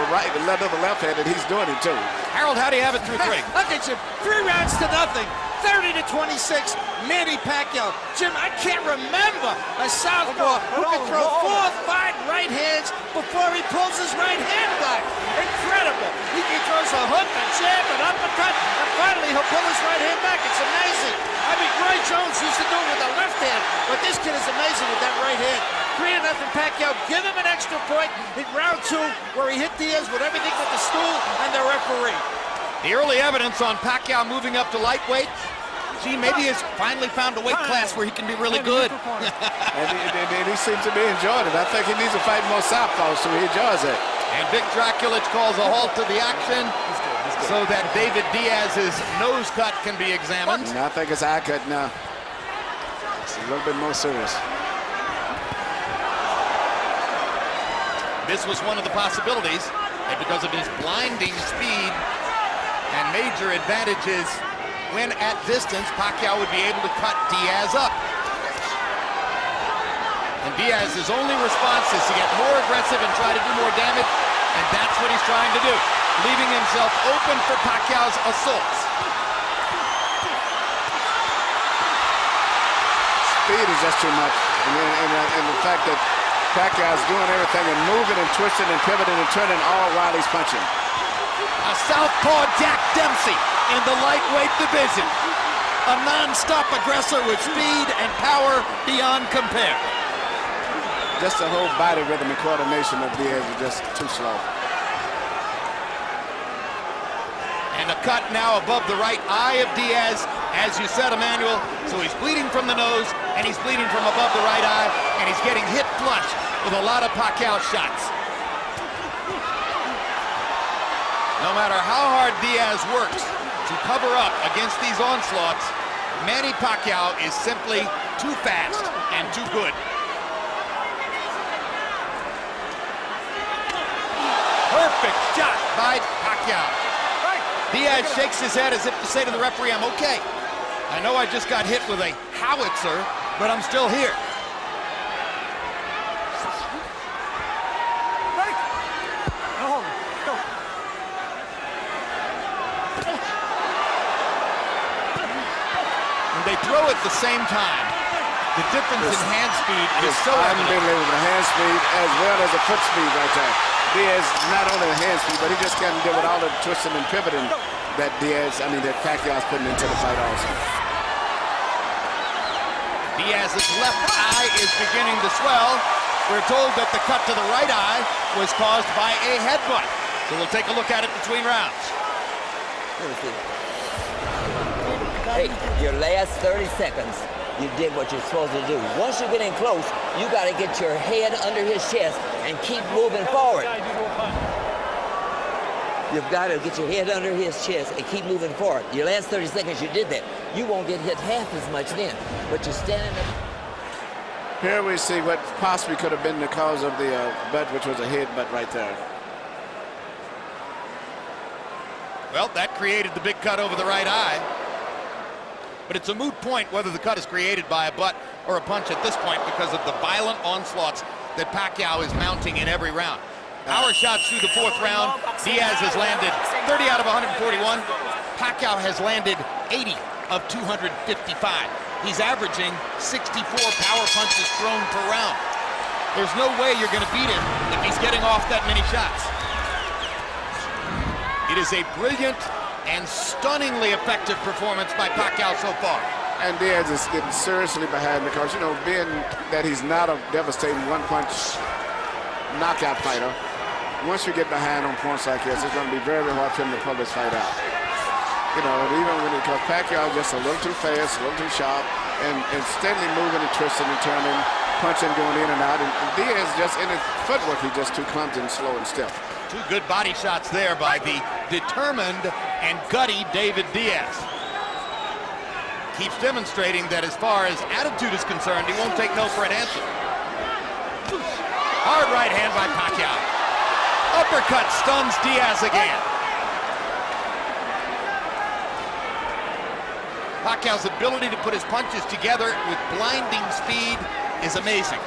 right, another left hand, and he's doing it too. Harold, how do you have it through 3? Look at you, 3 rounds to nothing. 30-26, Manny Pacquiao. Jim, I can't remember a southpaw who can throw 4 or 5 right hands before he pulls his right hand back. Incredible. He throws a hook, a jab, an uppercut, and finally he'll pull his right hand back. It's amazing. I mean, Roy Jones used to do it with the left hand, but this kid is amazing with that right hand. 3-0 Pacquiao. Give him an extra point in round 2 where he hit Diaz with everything but the stool and the referee. The early evidence on Pacquiao moving up to lightweight gee, maybe he's finally found a weight class where he can be really good. and he seems to be enjoying it. I think he needs to fight more southpaws, so he enjoys it. And Vic Draculich calls a halt to the action so that David Diaz's nose cut can be examined. I think it's eye cut now. It's a little bit more serious. This was one of the possibilities, and because of his blinding speed and major advantages when at distance, Pacquiao would be able to cut Diaz up. And Diaz's only response is to get more aggressive and try to do more damage, and that's what he's trying to do, leaving himself open for Pacquiao's assaults. Speed is just too much, and the fact that Pacquiao's doing everything and moving and twisting and pivoting and turning all while he's punching. A southpaw Jack Dempsey in the lightweight division. A non-stop aggressor with speed and power beyond compare. Just the whole body rhythm and coordination of Diaz is just too slow. And a cut now above the right eye of Diaz, as you said, Emmanuel. So he's bleeding from the nose, and he's bleeding from above the right eye, and he's getting hit flush with a lot of Pacquiao shots. No matter how hard Diaz works to cover up against these onslaughts, Manny Pacquiao is simply too fast and too good. Perfect shot by Pacquiao. Diaz shakes his head as if to say to the referee, I'm okay. I know I just got hit with a howitzer, but I'm still here. When they throw at the same time, the difference in hand speed is so unbelievable. The hand speed as well as the foot speed right there. Diaz, not only the hand speed, but he just can't deal with all the twisting and pivoting that that Pacquiao's putting into the fight also. Diaz's left eye is beginning to swell. We're told that the cut to the right eye was caused by a headbutt. So we'll take a look at it between rounds. Hey, your last 30 seconds, you did what you're supposed to do. Once you get in close, you got to get your head under his chest and keep moving forward. You've got to get your head under his chest and keep moving forward. Your last 30 seconds, you did that. You won't get hit half as much then, but you're standing up. Here we see what possibly could have been the cause of the butt, which was a headbutt right there. Well, that created the big cut over the right eye. But it's a moot point whether the cut is created by a butt or a punch at this point because of the violent onslaughts that Pacquiao is mounting in every round. Power shots through the fourth round. Diaz has landed 30 out of 141. Pacquiao has landed 80 of 255. He's averaging 64 power punches thrown per round. There's no way you're going to beat him if he's getting off that many shots. It is a brilliant and stunningly effective performance by Pacquiao so far. And Diaz is getting seriously behind because, you know, being that he's not a devastating one-punch knockout fighter, once you get behind on points like this, it's going to be very hard for him to pull this fight out. You know, even when because Pacquiao is just a little too fast, a little too sharp, and steadily moving and twisting and turning, punching, going in and out. And Diaz just in his footwork, he's just too clumsy and slow and stiff. Two good body shots there by the determined and gutty David Diaz. Keeps demonstrating that as far as attitude is concerned, he won't take no for an answer. Hard right hand by Pacquiao. Uppercut stuns Diaz again. Pacquiao's ability to put his punches together with blinding speed is amazing.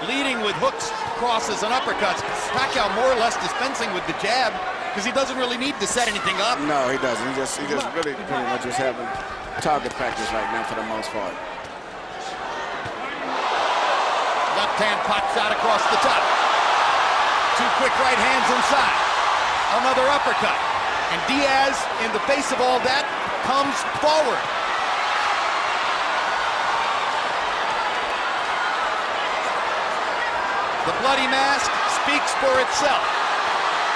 Leading with hooks, crosses, and uppercuts. Pacquiao more or less dispensing with the jab because he doesn't really need to set anything up. No, he doesn't. He just really pretty much just having target practice right now for the most part. Left hand pot shot across the top. Two quick right hands inside. Another uppercut. And Diaz, in the face of all that, comes forward. The bloody mask speaks for itself.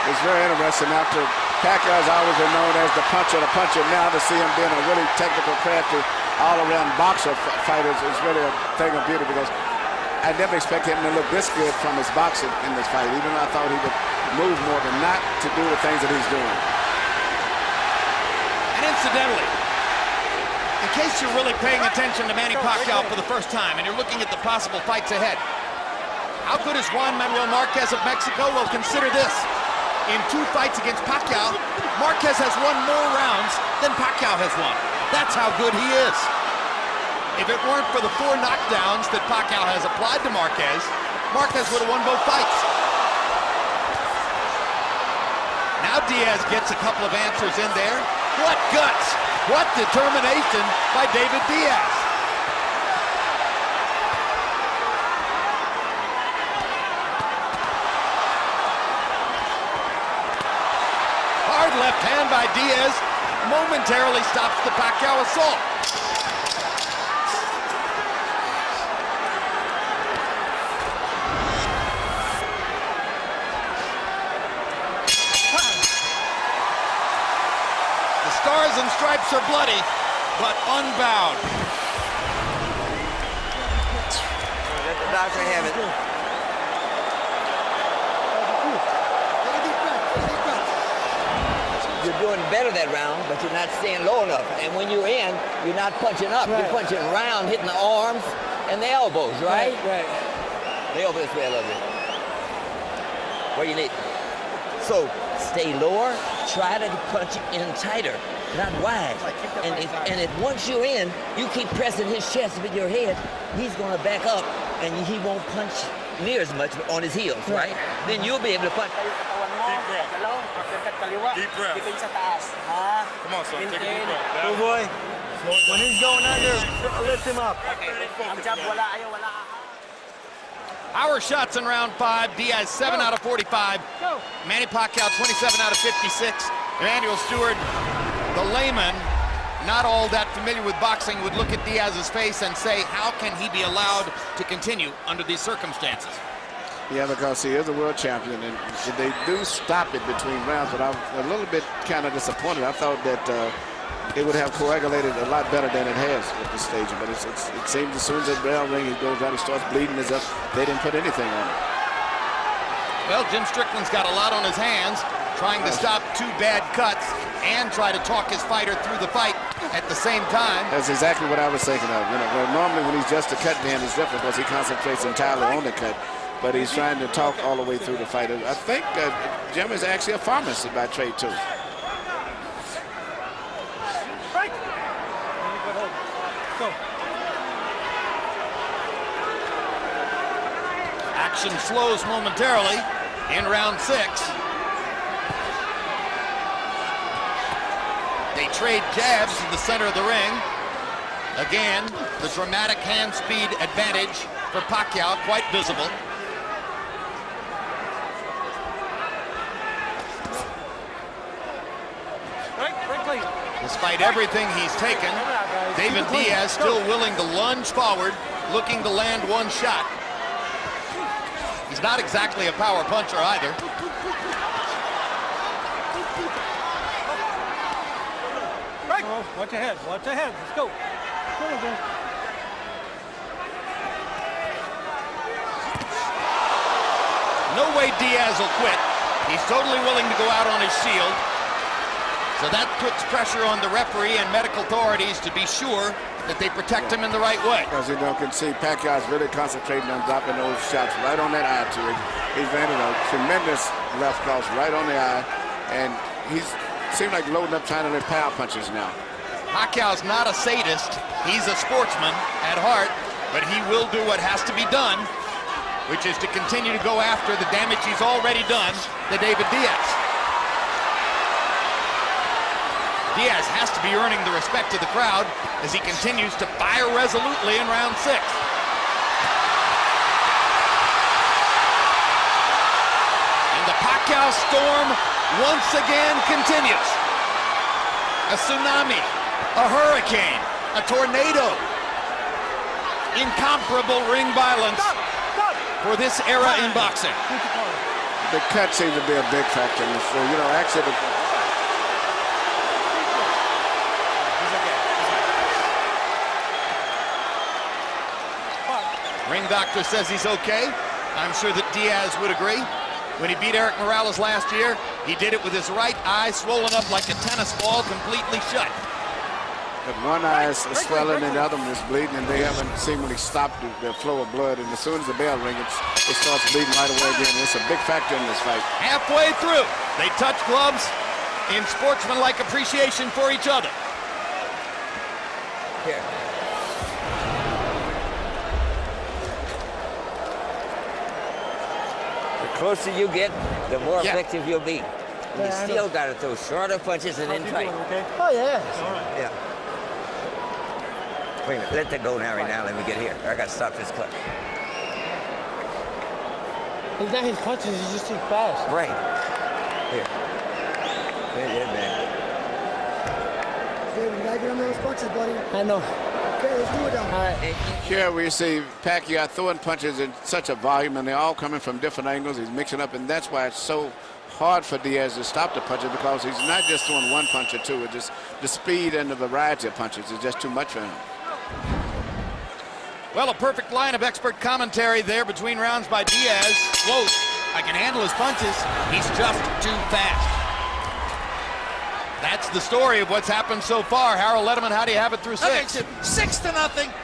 It's very interesting. After Pacquiao has always been known as the puncher, now to see him being a really technical, crafty, all-around boxer fighter is really a thing of beauty, because I never expect him to look this good from his boxing in this fight, even though I thought he would move more, but not to do the things that he's doing. And incidentally, in case you're really paying attention to Manny Pacquiao for the first time and you're looking at the possible fights ahead, how good is Juan Manuel Marquez of Mexico? Well, consider this. In 2 fights against Pacquiao, Marquez has won more rounds than Pacquiao has won. That's how good he is. If it weren't for the 4 knockdowns that Pacquiao has applied to Marquez, Marquez would have won both fights. Now Diaz gets a couple of answers in there. What guts! What determination by David Diaz! Hard left hand by Diaz momentarily stops the Pacquiao assault. The stars and stripes are bloody, but unbowed. Let the doctor have it. You're doing better that round, but you're not staying low enough. And when you're in, you're not punching up. Right. You're punching around, hitting the arms and the elbows, right? Right. Lay over this way a little bit. Where you need. So stay lower. Try to punch in tighter, not wide. And if once you're in, you keep pressing his chest with your head, he's going to back up, and he won't punch near as much on his heels, right? Then you'll be able to punch. Deep breath. Come on, son. Take a deep breath. Good boy. When he's going under, lift him up. Power shots in round 5. Diaz 7 out of 45. Manny Pacquiao 27 out of 56. Emmanuel Stewart, the layman, not all that familiar with boxing, would look at Diaz's face and say, how can he be allowed to continue under these circumstances? Yeah, because he is a world champion, and they do stop it between rounds, but I'm a little bit kind of disappointed. I thought that it would have coagulated a lot better than it has at this stage, but it seems as soon as that bell ring, he goes out, he starts bleeding as if they didn't put anything on it. Well, Jim Strickland's got a lot on his hands, trying to stop 2 bad cuts and try to talk his fighter through the fight at the same time. That's exactly what I was thinking of. You know, where normally when he's just a cut man, it's different because he concentrates entirely on the cut. But he's trying to talk all the way through the fight. I think Jim is actually a pharmacist by trade, too. Action slows momentarily in round 6. They trade jabs in the center of the ring. Again, the dramatic hand speed advantage for Pacquiao, quite visible. Despite everything he's taken, David Diaz still willing to lunge forward, looking to land 1 shot. He's not exactly a power puncher either. Watch ahead, watch ahead. Let's go. No way Diaz will quit. He's totally willing to go out on his shield. So that puts pressure on the referee and medical authorities to be sure that they protect him in the right way. Because you can see Pacquiao's really concentrating on dropping those shots right on that eye to him. He's landed a tremendous left cross right on the eye, and he's seems like loading up trying to let power punches now. Pacquiao's not a sadist. He's a sportsman at heart, but he will do what has to be done, which is to continue to go after the damage he's already done to David Diaz. Diaz has to be earning the respect of the crowd as he continues to fire resolutely in round 6. And the Pacquiao storm once again continues. A tsunami, a hurricane, a tornado. Incomparable ring violence for this era in boxing. The cut seems to be a big factor in this. So, you know, actually, Ring doctor says he's okay. I'm sure that Diaz would agree. When he beat Eric Morales last year, he did it with his right eye swollen up like a tennis ball, completely shut. but one eye is swelling and the other one is bleeding, and they haven't seemingly stopped the flow of blood. And as soon as the bell rings, it starts bleeding right away again. It's a big factor in this fight. Halfway through, they touch gloves in sportsmanlike appreciation for each other. Here. The closer you get, the more effective you'll be. You still got to throw shorter punches and then fight. Okay? Oh, yeah. All right. Yeah. Wait a minute, let that go now, right now. Let me get here. I got to stop this cut. It's not his punches, he's just too fast. Right. Here. Yeah, man. Hey, we got to get on those punches, buddy. I know. Okay, let's do it now. All right. Here we see Pacquiao throwing punches in such a volume, and they're all coming from different angles. He's mixing up, and that's why it's so hard for Diaz to stop the punches, because he's not just throwing one punch or two. It's just the speed and the variety of punches is just too much for him. Well, a perfect line of expert commentary there between rounds by Diaz. Quote, I can handle his punches. He's just too fast. That's the story of what's happened so far. Harold Letterman, how do you have it through six? 6-0,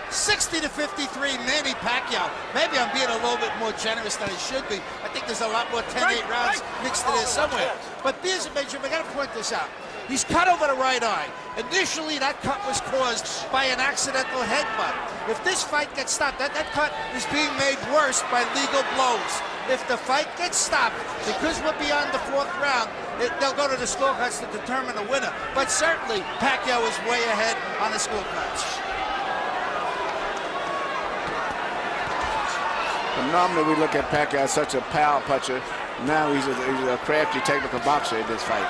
60-53, Manny Pacquiao. Maybe I'm being a little bit more generous than I should be. I think there's a lot more 10-8 rounds mixed in there somewhere. But here's a major, we got to point this out. He's cut over the right eye. Initially, that cut was caused by an accidental headbutt. If this fight gets stopped, that cut is being made worse by legal blows. If the fight gets stopped, because we're beyond the 4th round, they'll go to the scorecards to determine the winner. But certainly, Pacquiao is way ahead on the scorecards. Normally we look at Pacquiao as such a power puncher. Now he's a crafty, technical boxer in this fight.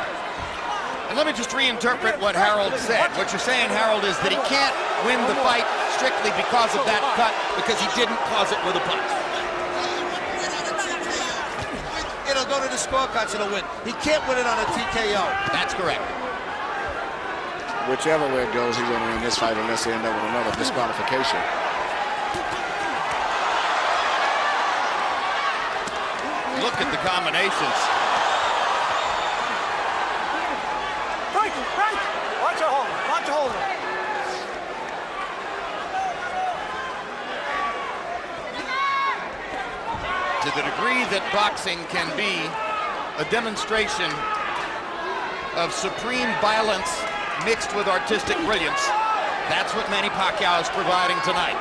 And let me just reinterpret what Harold said. What you're saying, Harold, is that he can't win the fight strictly because of that cut, because he didn't cause it with a punch. It'll go to the scorecards, it'll win. He can't win it on a TKO. That's correct. Whichever way it goes, he's going to win this fight unless they end up with another disqualification. Look at the combinations. Right, right. Watch your hold, watch your hold. To the degree that boxing can be a demonstration of supreme violence mixed with artistic brilliance, that's what Manny Pacquiao is providing tonight.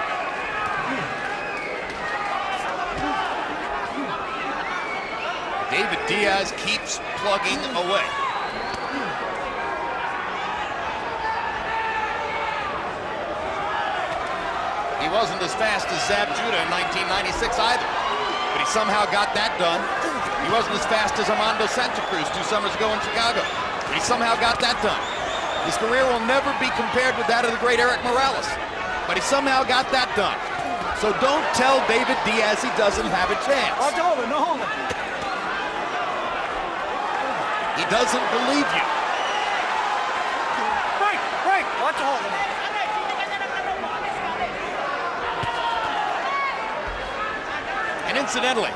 David Diaz keeps plugging away. He wasn't as fast as Zab Judah in 1996 either, but he somehow got that done. He wasn't as fast as Armando Santa Cruz 2 summers ago in Chicago, but he somehow got that done. His career will never be compared with that of the great Eric Morales, but he somehow got that done. So don't tell David Diaz he doesn't have a chance. Watch over, no holding. He doesn't believe you. Break, break, watch your holding. And incidentally,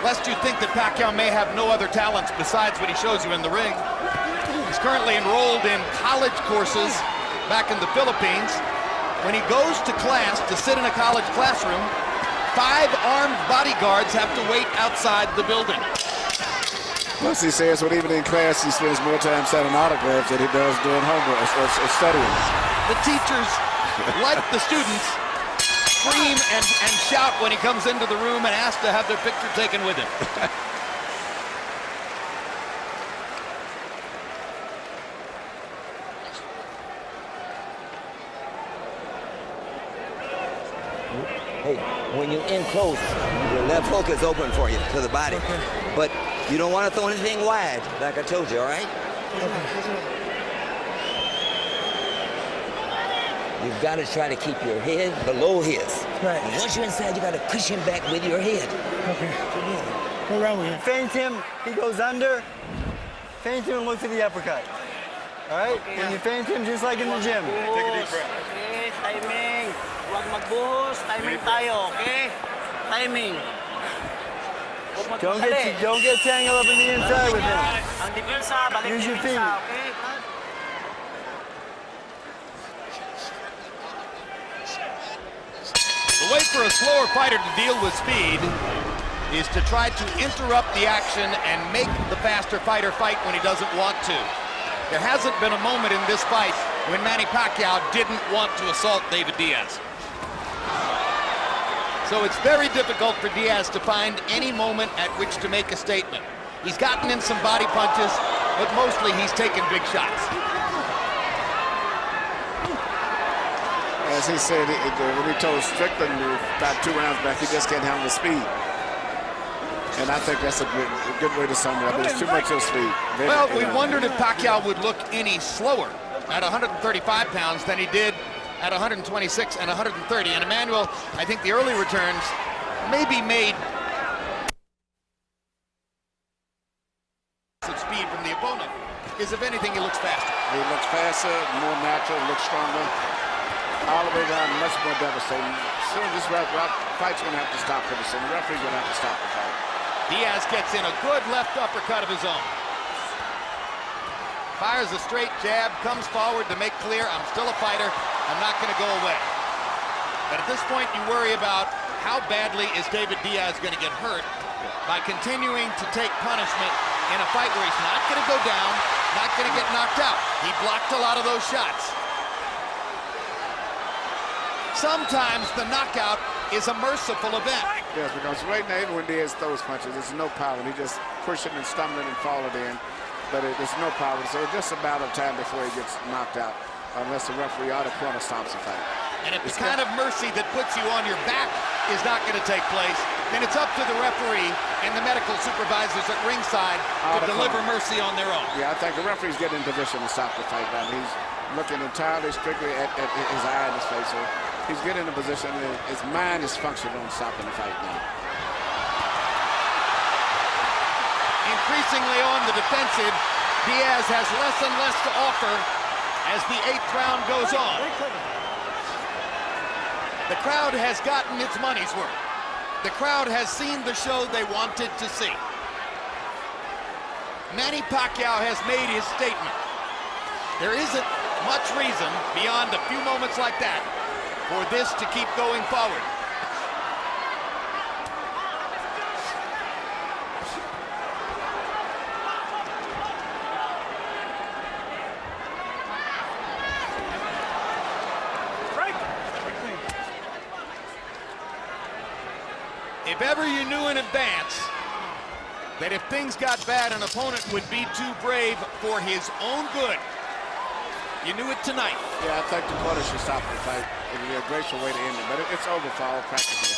lest you think that Pacquiao may have no other talents besides what he shows you in the ring, he's currently enrolled in college courses back in the Philippines. When he goes to class to sit in a college classroom, 5 armed bodyguards have to wait outside the building. Plus, he says when even in class, he spends more time signing autographs than he does doing homework or studying. The teachers, like the students, scream and shout when he comes into the room and ask to have their picture taken with him. Hey, when you're in close, your left hook is open for you to the body. But you don't want to throw anything wide, like I told you, all right? You've got to try to keep your head below his. Right. And once you're inside, you got to push him back with your head. Okay. Go around with him. Feint him, he goes under. Feint him and look for the uppercut. All right? Okay, when you feint him, just like in the gym. Take a deep breath. Okay, timing. Huwag magbuhos. Timing tayo, okay? Timing. Don't get tangled up in the inside with him. Ang depensa, balik Use your feet. depensa, okay? The way for a slower fighter to deal with speed is to try to interrupt the action and make the faster fighter fight when he doesn't want to. There hasn't been a moment in this fight when Manny Pacquiao didn't want to assault David Diaz. So it's very difficult for Diaz to find any moment at which to make a statement. He's gotten in some body punches, but mostly he's taken big shots. As he said, when he told Strickland about 2 rounds back, he just can't handle the speed. And I think that's a good way to sum it up. It's too much of speed. Well, we wondered if Pacquiao would look any slower at 135 pounds than he did at 126 and 130. And Emmanuel, I think the early returns maybe made some speed from the opponent. Is if anything, he looks faster. He looks faster, more natural, looks stronger. All the way down, much more devastating. Soon this fight's going to have to stop pretty soon. The referee's going to have to stop the fight. Diaz gets in a good left uppercut of his own. Fires a straight jab, comes forward to make clear, I'm still a fighter, I'm not going to go away. But at this point, you worry about how badly is David Diaz going to get hurt by continuing to take punishment in a fight where he's not going to go down, not going to get knocked out. He blocked a lot of those shots. Sometimes the knockout is a merciful event. Yes, because right now, even when Diaz throws punches, there's no power. He just pushing and stumbling and falling in, but there's no power. So it's just a matter of time before he gets knocked out, unless the referee or the corner stops the fight. And if the kind of mercy that puts you on your back is not going to take place, then it's up to the referee and the medical supervisors at ringside to deliver mercy on their own. Yeah, I think the referee's getting in position to stop the fight now. He's looking entirely strictly at his eye and his face. So he's getting in a position and his mind is functioning on stopping the fight now. Increasingly on the defensive, Diaz has less and less to offer as the 8th round goes on. The crowd has gotten its money's worth. The crowd has seen the show they wanted to see. Manny Pacquiao has made his statement. There isn't much reason beyond a few moments like that for this to keep going forward. If ever you knew in advance that if things got bad, an opponent would be too brave for his own good, you knew it tonight. Yeah, I think the corner should stop the fight. It would be a graceful way to end it, but it's over for all practically.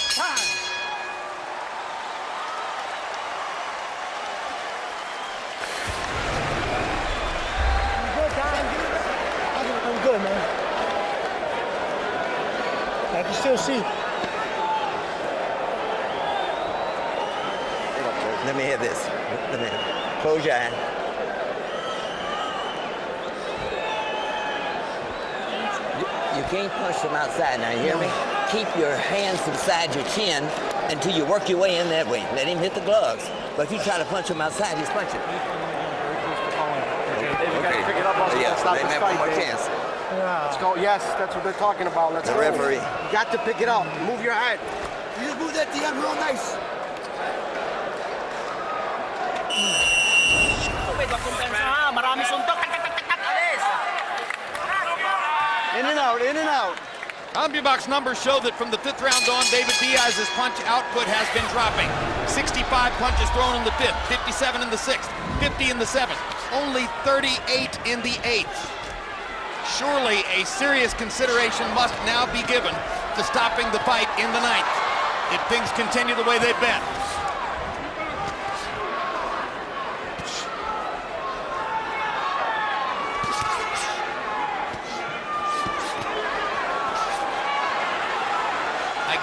I'm good, man. I can still see. Let me hear this. Let me close your eye. You can't punch from outside. Now, you hear me? Keep your hands inside your chin until you work your way in that way. Let him hit the gloves. But if you try to punch from outside, he's punching. Okay. Yeah, let him have one more chance. Let's go. Yes, that's what they're talking about. Let's The go. referee. You got to pick it up. Move your head. You just move that Diaz real nice. In and out, in and out. CompuBox numbers show that from the 5th round on, David Diaz's punch output has been dropping. 65 punches thrown in the 5th, 57 in the 6th, 50 in the 7th, only 38 in the 8th. Surely a serious consideration must now be given to stopping the fight in the 9th if things continue the way they've been.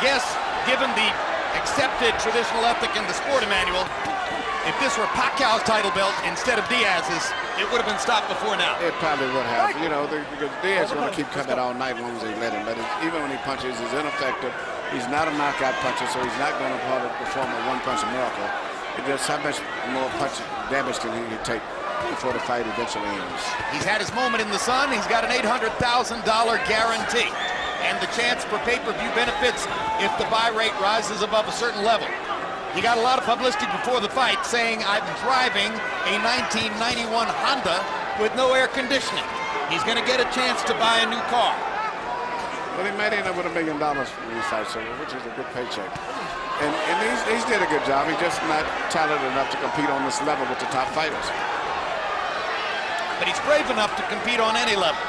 guess, given the accepted traditional ethic in the sport, Emmanuel, if this were Pacquiao's title belt instead of Diaz's, it would have been stopped before now. It probably would have. You know, because Diaz is going to keep coming all night long as they let him. But even when he punches, he's ineffective. He's not a knockout puncher, so he's not going to perform a one-punch miracle. It just how much more punch damage can he take before the fight eventually ends. He's had his moment in the sun. He's got an $800,000 guarantee and the chance for pay-per-view benefits if the buy rate rises above a certain level. He got a lot of publicity before the fight saying, I'm driving a 1991 Honda with no air conditioning. He's going to get a chance to buy a new car. Well, he might end up with $1 million for these fights, which is a good paycheck. And he's did a good job. He's just not talented enough to compete on this level with the top fighters. But he's brave enough to compete on any level.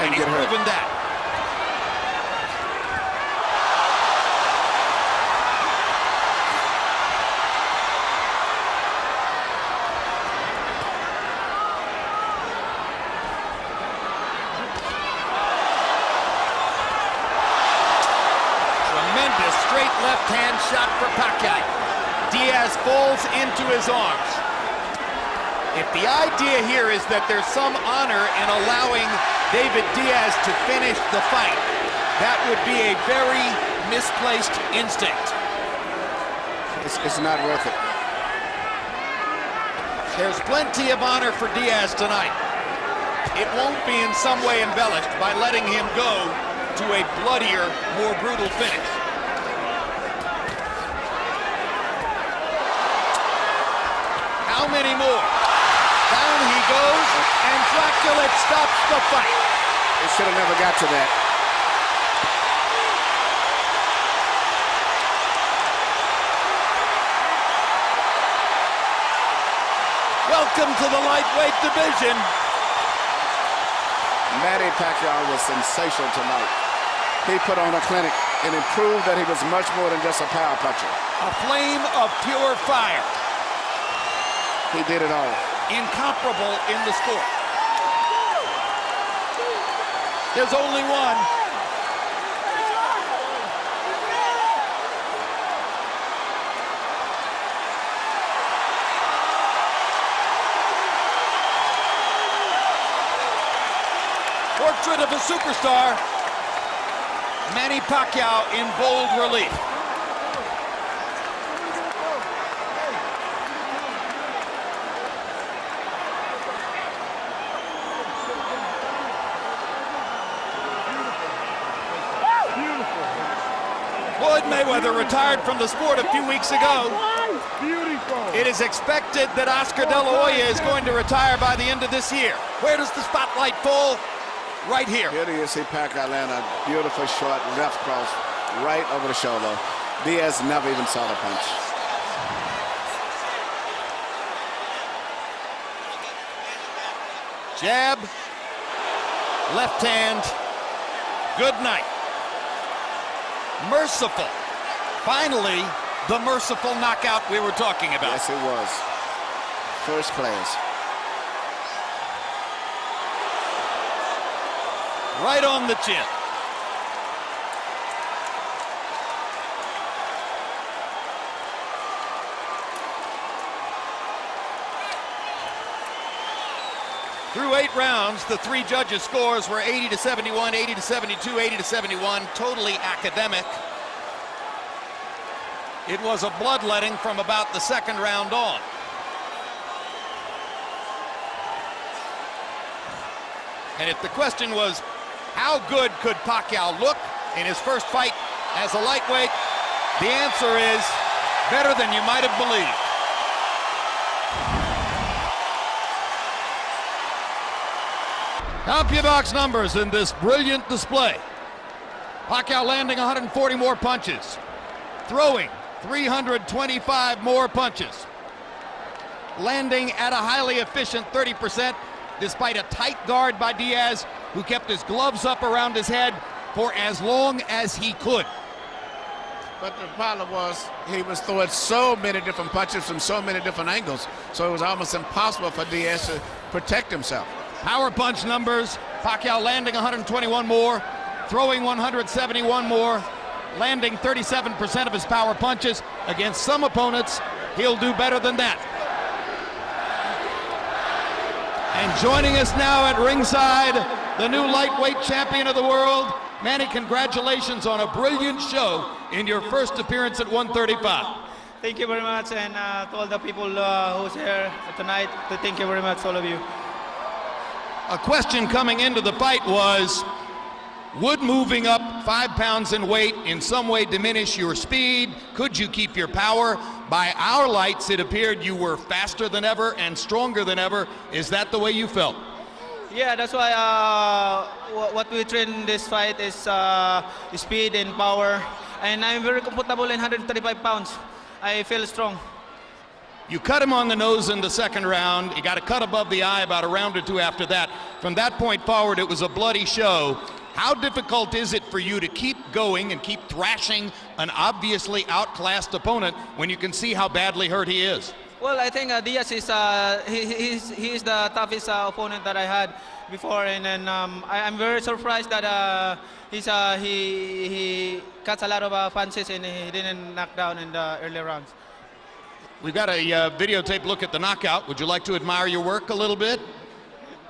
And he's proven that. Straight left hand shot for Pacquiao. Diaz falls into his arms. If the idea here is that there's some honor in allowing David Diaz to finish the fight, that would be a very misplaced instinct. It's not worth it. There's plenty of honor for Diaz tonight. It won't be in some way embellished by letting him go to a bloodier, more brutal finish. How many more? Down he goes, and Dracula stops the fight. They should have never got to that. Welcome to the lightweight division. Manny Pacquiao was sensational tonight. He put on a clinic and it proved that he was much more than just a power puncher. A flame of pure fire. He did it all. Incomparable in the sport. There's only one. Portrait of a superstar. Manny Pacquiao in bold relief. Floyd Mayweather retired from the sport a few weeks ago. It is expected that Oscar De La Hoya is going to retire by the end of this year. Where does the spotlight fall? Right here. Here you see Pacquiao land a beautiful short left cross right over the shoulder. Diaz never even saw the punch. Jab, left hand, good night. Merciful. Finally, the merciful knockout we were talking about. Yes, it was. First class. Right on the chin. Through 8 rounds, the 3 judges' scores were 80-71, 80-72, 80-71, totally academic. It was a bloodletting from about the 2nd round on. And if the question was, how good could Pacquiao look in his first fight as a lightweight, the answer is better than you might have believed. CompuBox numbers in this brilliant display. Pacquiao landing 140 more punches, throwing 325 more punches, landing at a highly efficient 30%, despite a tight guard by Diaz, who kept his gloves up around his head for as long as he could. But the problem was he was throwing so many different punches from so many different angles, so it was almost impossible for Diaz to protect himself. Power punch numbers, Pacquiao landing 121 more, throwing 171 more, landing 37% of his power punches. Against some opponents, he'll do better than that. And joining us now at ringside, the new lightweight champion of the world. Manny, congratulations on a brilliant show in your first appearance at 135. Thank you very much, and to all the people who's here tonight, thank you very much, all of you. A question coming into the fight was, would moving up 5 pounds in weight in some way diminish your speed? Could you keep your power? By our lights, it appeared you were faster than ever and stronger than ever. Is that the way you felt? Yeah, that's why what we train in this fight is speed and power. And I'm very comfortable in 135 pounds. I feel strong. You cut him on the nose in the second round. You got a cut above the eye about a round or two after that. From that point forward, it was a bloody show. How difficult is it for you to keep going and keep thrashing an obviously outclassed opponent when you can see how badly hurt he is? Well, I think Diaz is he's the toughest opponent that I had before, and then I'm very surprised that he cuts a lot of punches and he didn't knock down in the early rounds. We've got a videotape look at the knockout. Would you like to admire your work a little bit?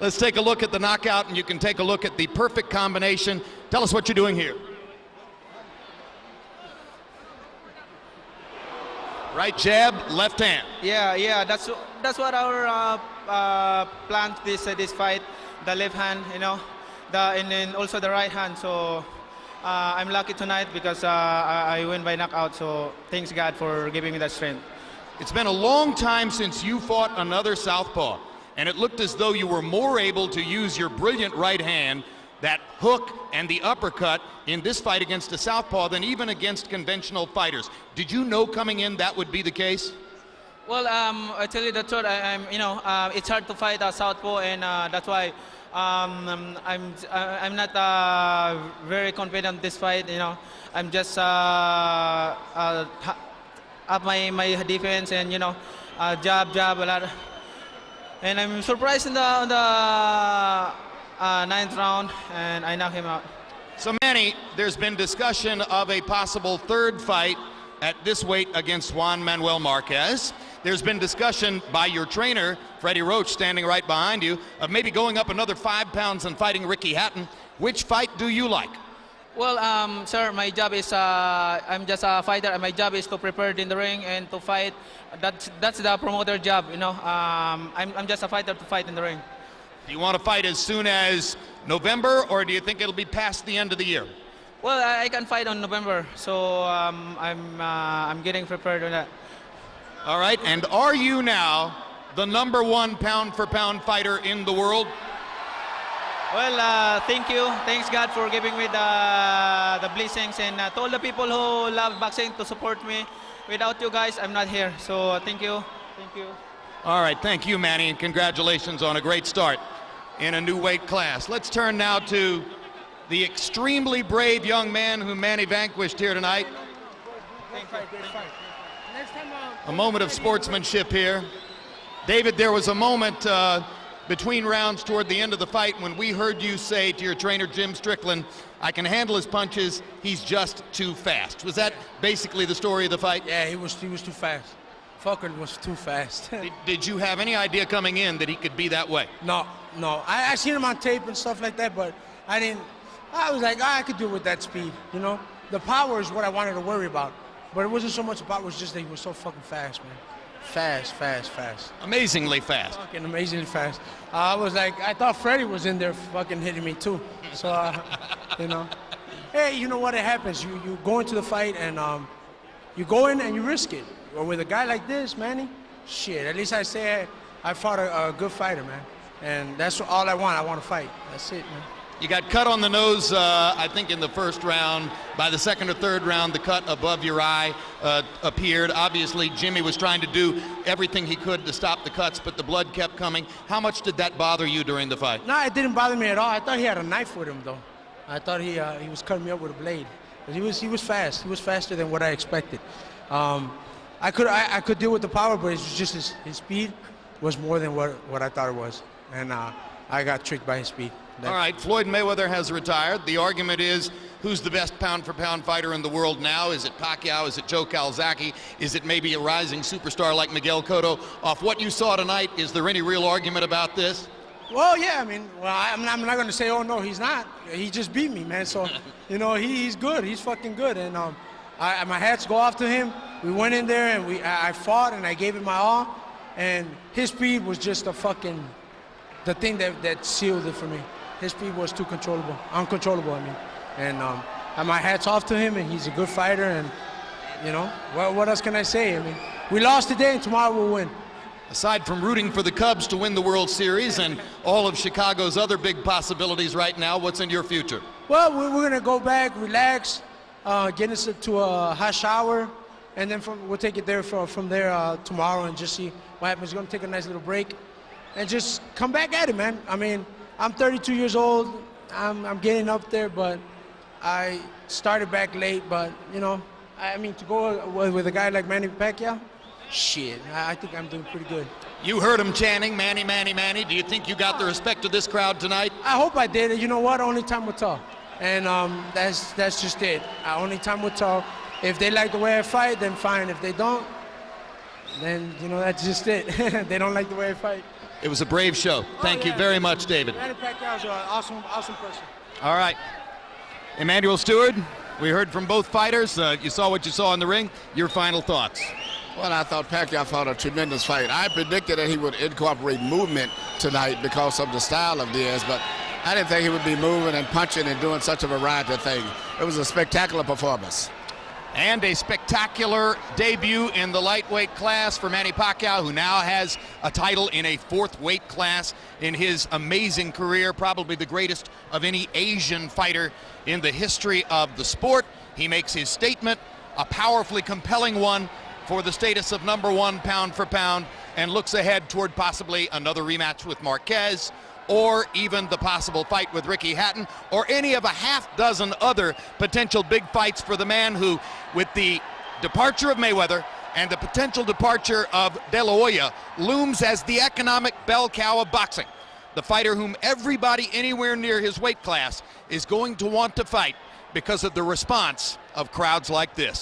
Let's take a look at the knockout, and you can take a look at the perfect combination. Tell us what you're doing here. Right jab, left hand. Yeah, that's what our plan this fight. The left hand, you know, and then also the right hand. So I'm lucky tonight because I win by knockout. So thanks God for giving me that strength. It's been a long time since you fought another southpaw, and it looked as though you were more able to use your brilliant right hand, that hook and the uppercut in this fight against a southpaw than even against conventional fighters. Did you know coming in that would be the case? Well, I tell you the truth. It's hard to fight a southpaw, and that's why I'm not very confident in this fight. You know, I'm just up my defense, and you know, jab a lot. And I'm surprised in the 9th round, and I knock him out. So Manny, there's been discussion of a possible third fight at this weight against Juan Manuel Marquez. There's been discussion by your trainer, Freddie Roach, standing right behind you, of maybe going up another 5 pounds and fighting Ricky Hatton. Which fight do you like? Well, sir, my job is I'm just a fighter, and my job is to prepare in the ring and to fight. That's the promoter job, you know. I'm just a fighter to fight in the ring. Do you want to fight as soon as November, or do you think it'll be past the end of the year? Well, I can fight on November, so I'm getting prepared on that. All right, and are you now the #1 pound-for-pound fighter in the world? Well, thank you. Thanks God for giving me the blessings, and to all the people who love boxing to support me. Without you guys, I'm not here. So thank you. Thank you. All right, thank you, Manny, and congratulations on a great start in a new weight class. Let's turn now to the extremely brave young man who Manny vanquished here tonight. A moment of sportsmanship here. David, there was a moment between rounds toward the end of the fight when we heard you say to your trainer, Jim Strickland, I can handle his punches, he's just too fast. Was that basically the story of the fight? Yeah, he was too fast. Fucker was too fast. Did you have any idea coming in that he could be that way? No. I seen him on tape and stuff like that, but I was like, I could do it with that speed, you know? The power is what I wanted to worry about. But it wasn't so much about, it was just that he was so fucking fast, man. Fast. Amazingly fast. Fucking amazingly fast. I was like, I thought Freddie was in there fucking hitting me too. So, you know. Hey, you know what, it happens. You go into the fight and you go in and you risk it. Or with a guy like this, Manny, shit, at least I say I fought a good fighter, man. And that's all I want. I want to fight. That's it, man. You got cut on the nose, I think, in the first round. By the second or third round, the cut above your eye appeared. Obviously, Jimmy was trying to do everything he could to stop the cuts, but the blood kept coming. How much did that bother you during the fight? No, it didn't bother me at all. I thought he had a knife with him, though. I thought he was cutting me up with a blade. But he was fast. He was faster than what I expected. I could deal with the power, but it's just his speed was more than what I thought it was. And I got tricked by his speed. All right, Floyd Mayweather has retired. The argument is who's the best pound-for-pound fighter in the world now? Is it Pacquiao? Is it Joe Calzaghe? Is it maybe a rising superstar like Miguel Cotto? Off what you saw tonight, is there any real argument about this? Well, yeah, I mean, I'm not going to say, oh, no, he's not. He just beat me, man. So, you know, he's good. He's fucking good. And my hats go off to him. We went in there and I fought and I gave it my all. And his speed was just the thing that sealed it for me. His speed was too uncontrollable, I mean. And my hat's off to him, and he's a good fighter. And, you know, what else can I say? I mean, we lost today and tomorrow we'll win. Aside from rooting for the Cubs to win the World Series and all of Chicago's other big possibilities right now, what's in your future? Well, we're going to go back, relax, get us to a hot shower, and then we'll take it there from there tomorrow and just see what happens. We're going to take a nice little break and just come back at it, man. I mean, I'm 32 years old. I'm getting up there, but I started back late. But, you know, I mean, to go with a guy like Manny Pacquiao, shit, I think I'm doing pretty good. You heard him chanting, Manny, Manny, Manny. Do you think you got the respect of this crowd tonight? I hope I did. You know what? Only time will tell. And that's just it. Only time will tell. If they like the way I fight, then fine. If they don't, then, you know, that's just it. They don't like the way I fight. It was a brave show. Thank you very much, David. Manny Pacquiao's an awesome person. All right. Emmanuel Stewart, we heard from both fighters. You saw what you saw in the ring. Your final thoughts? Well, I thought Pacquiao fought a tremendous fight. I predicted that he would incorporate movement tonight because of the style of Diaz, but I didn't think he would be moving and punching and doing such a variety of things. It was a spectacular performance. And a spectacular debut in the lightweight class for Manny Pacquiao, who now has a title in a fourth weight class in his amazing career, probably the greatest of any Asian fighter in the history of the sport. He makes his statement, a powerfully compelling one, for the status of #1 pound for pound, and looks ahead toward possibly another rematch with Marquez, or even the possible fight with Ricky Hatton, or any of a half-dozen other potential big fights for the man who, with the departure of Mayweather and the potential departure of De La Hoya, looms as the economic bell cow of boxing. The fighter whom everybody anywhere near his weight class is going to want to fight because of the response of crowds like this.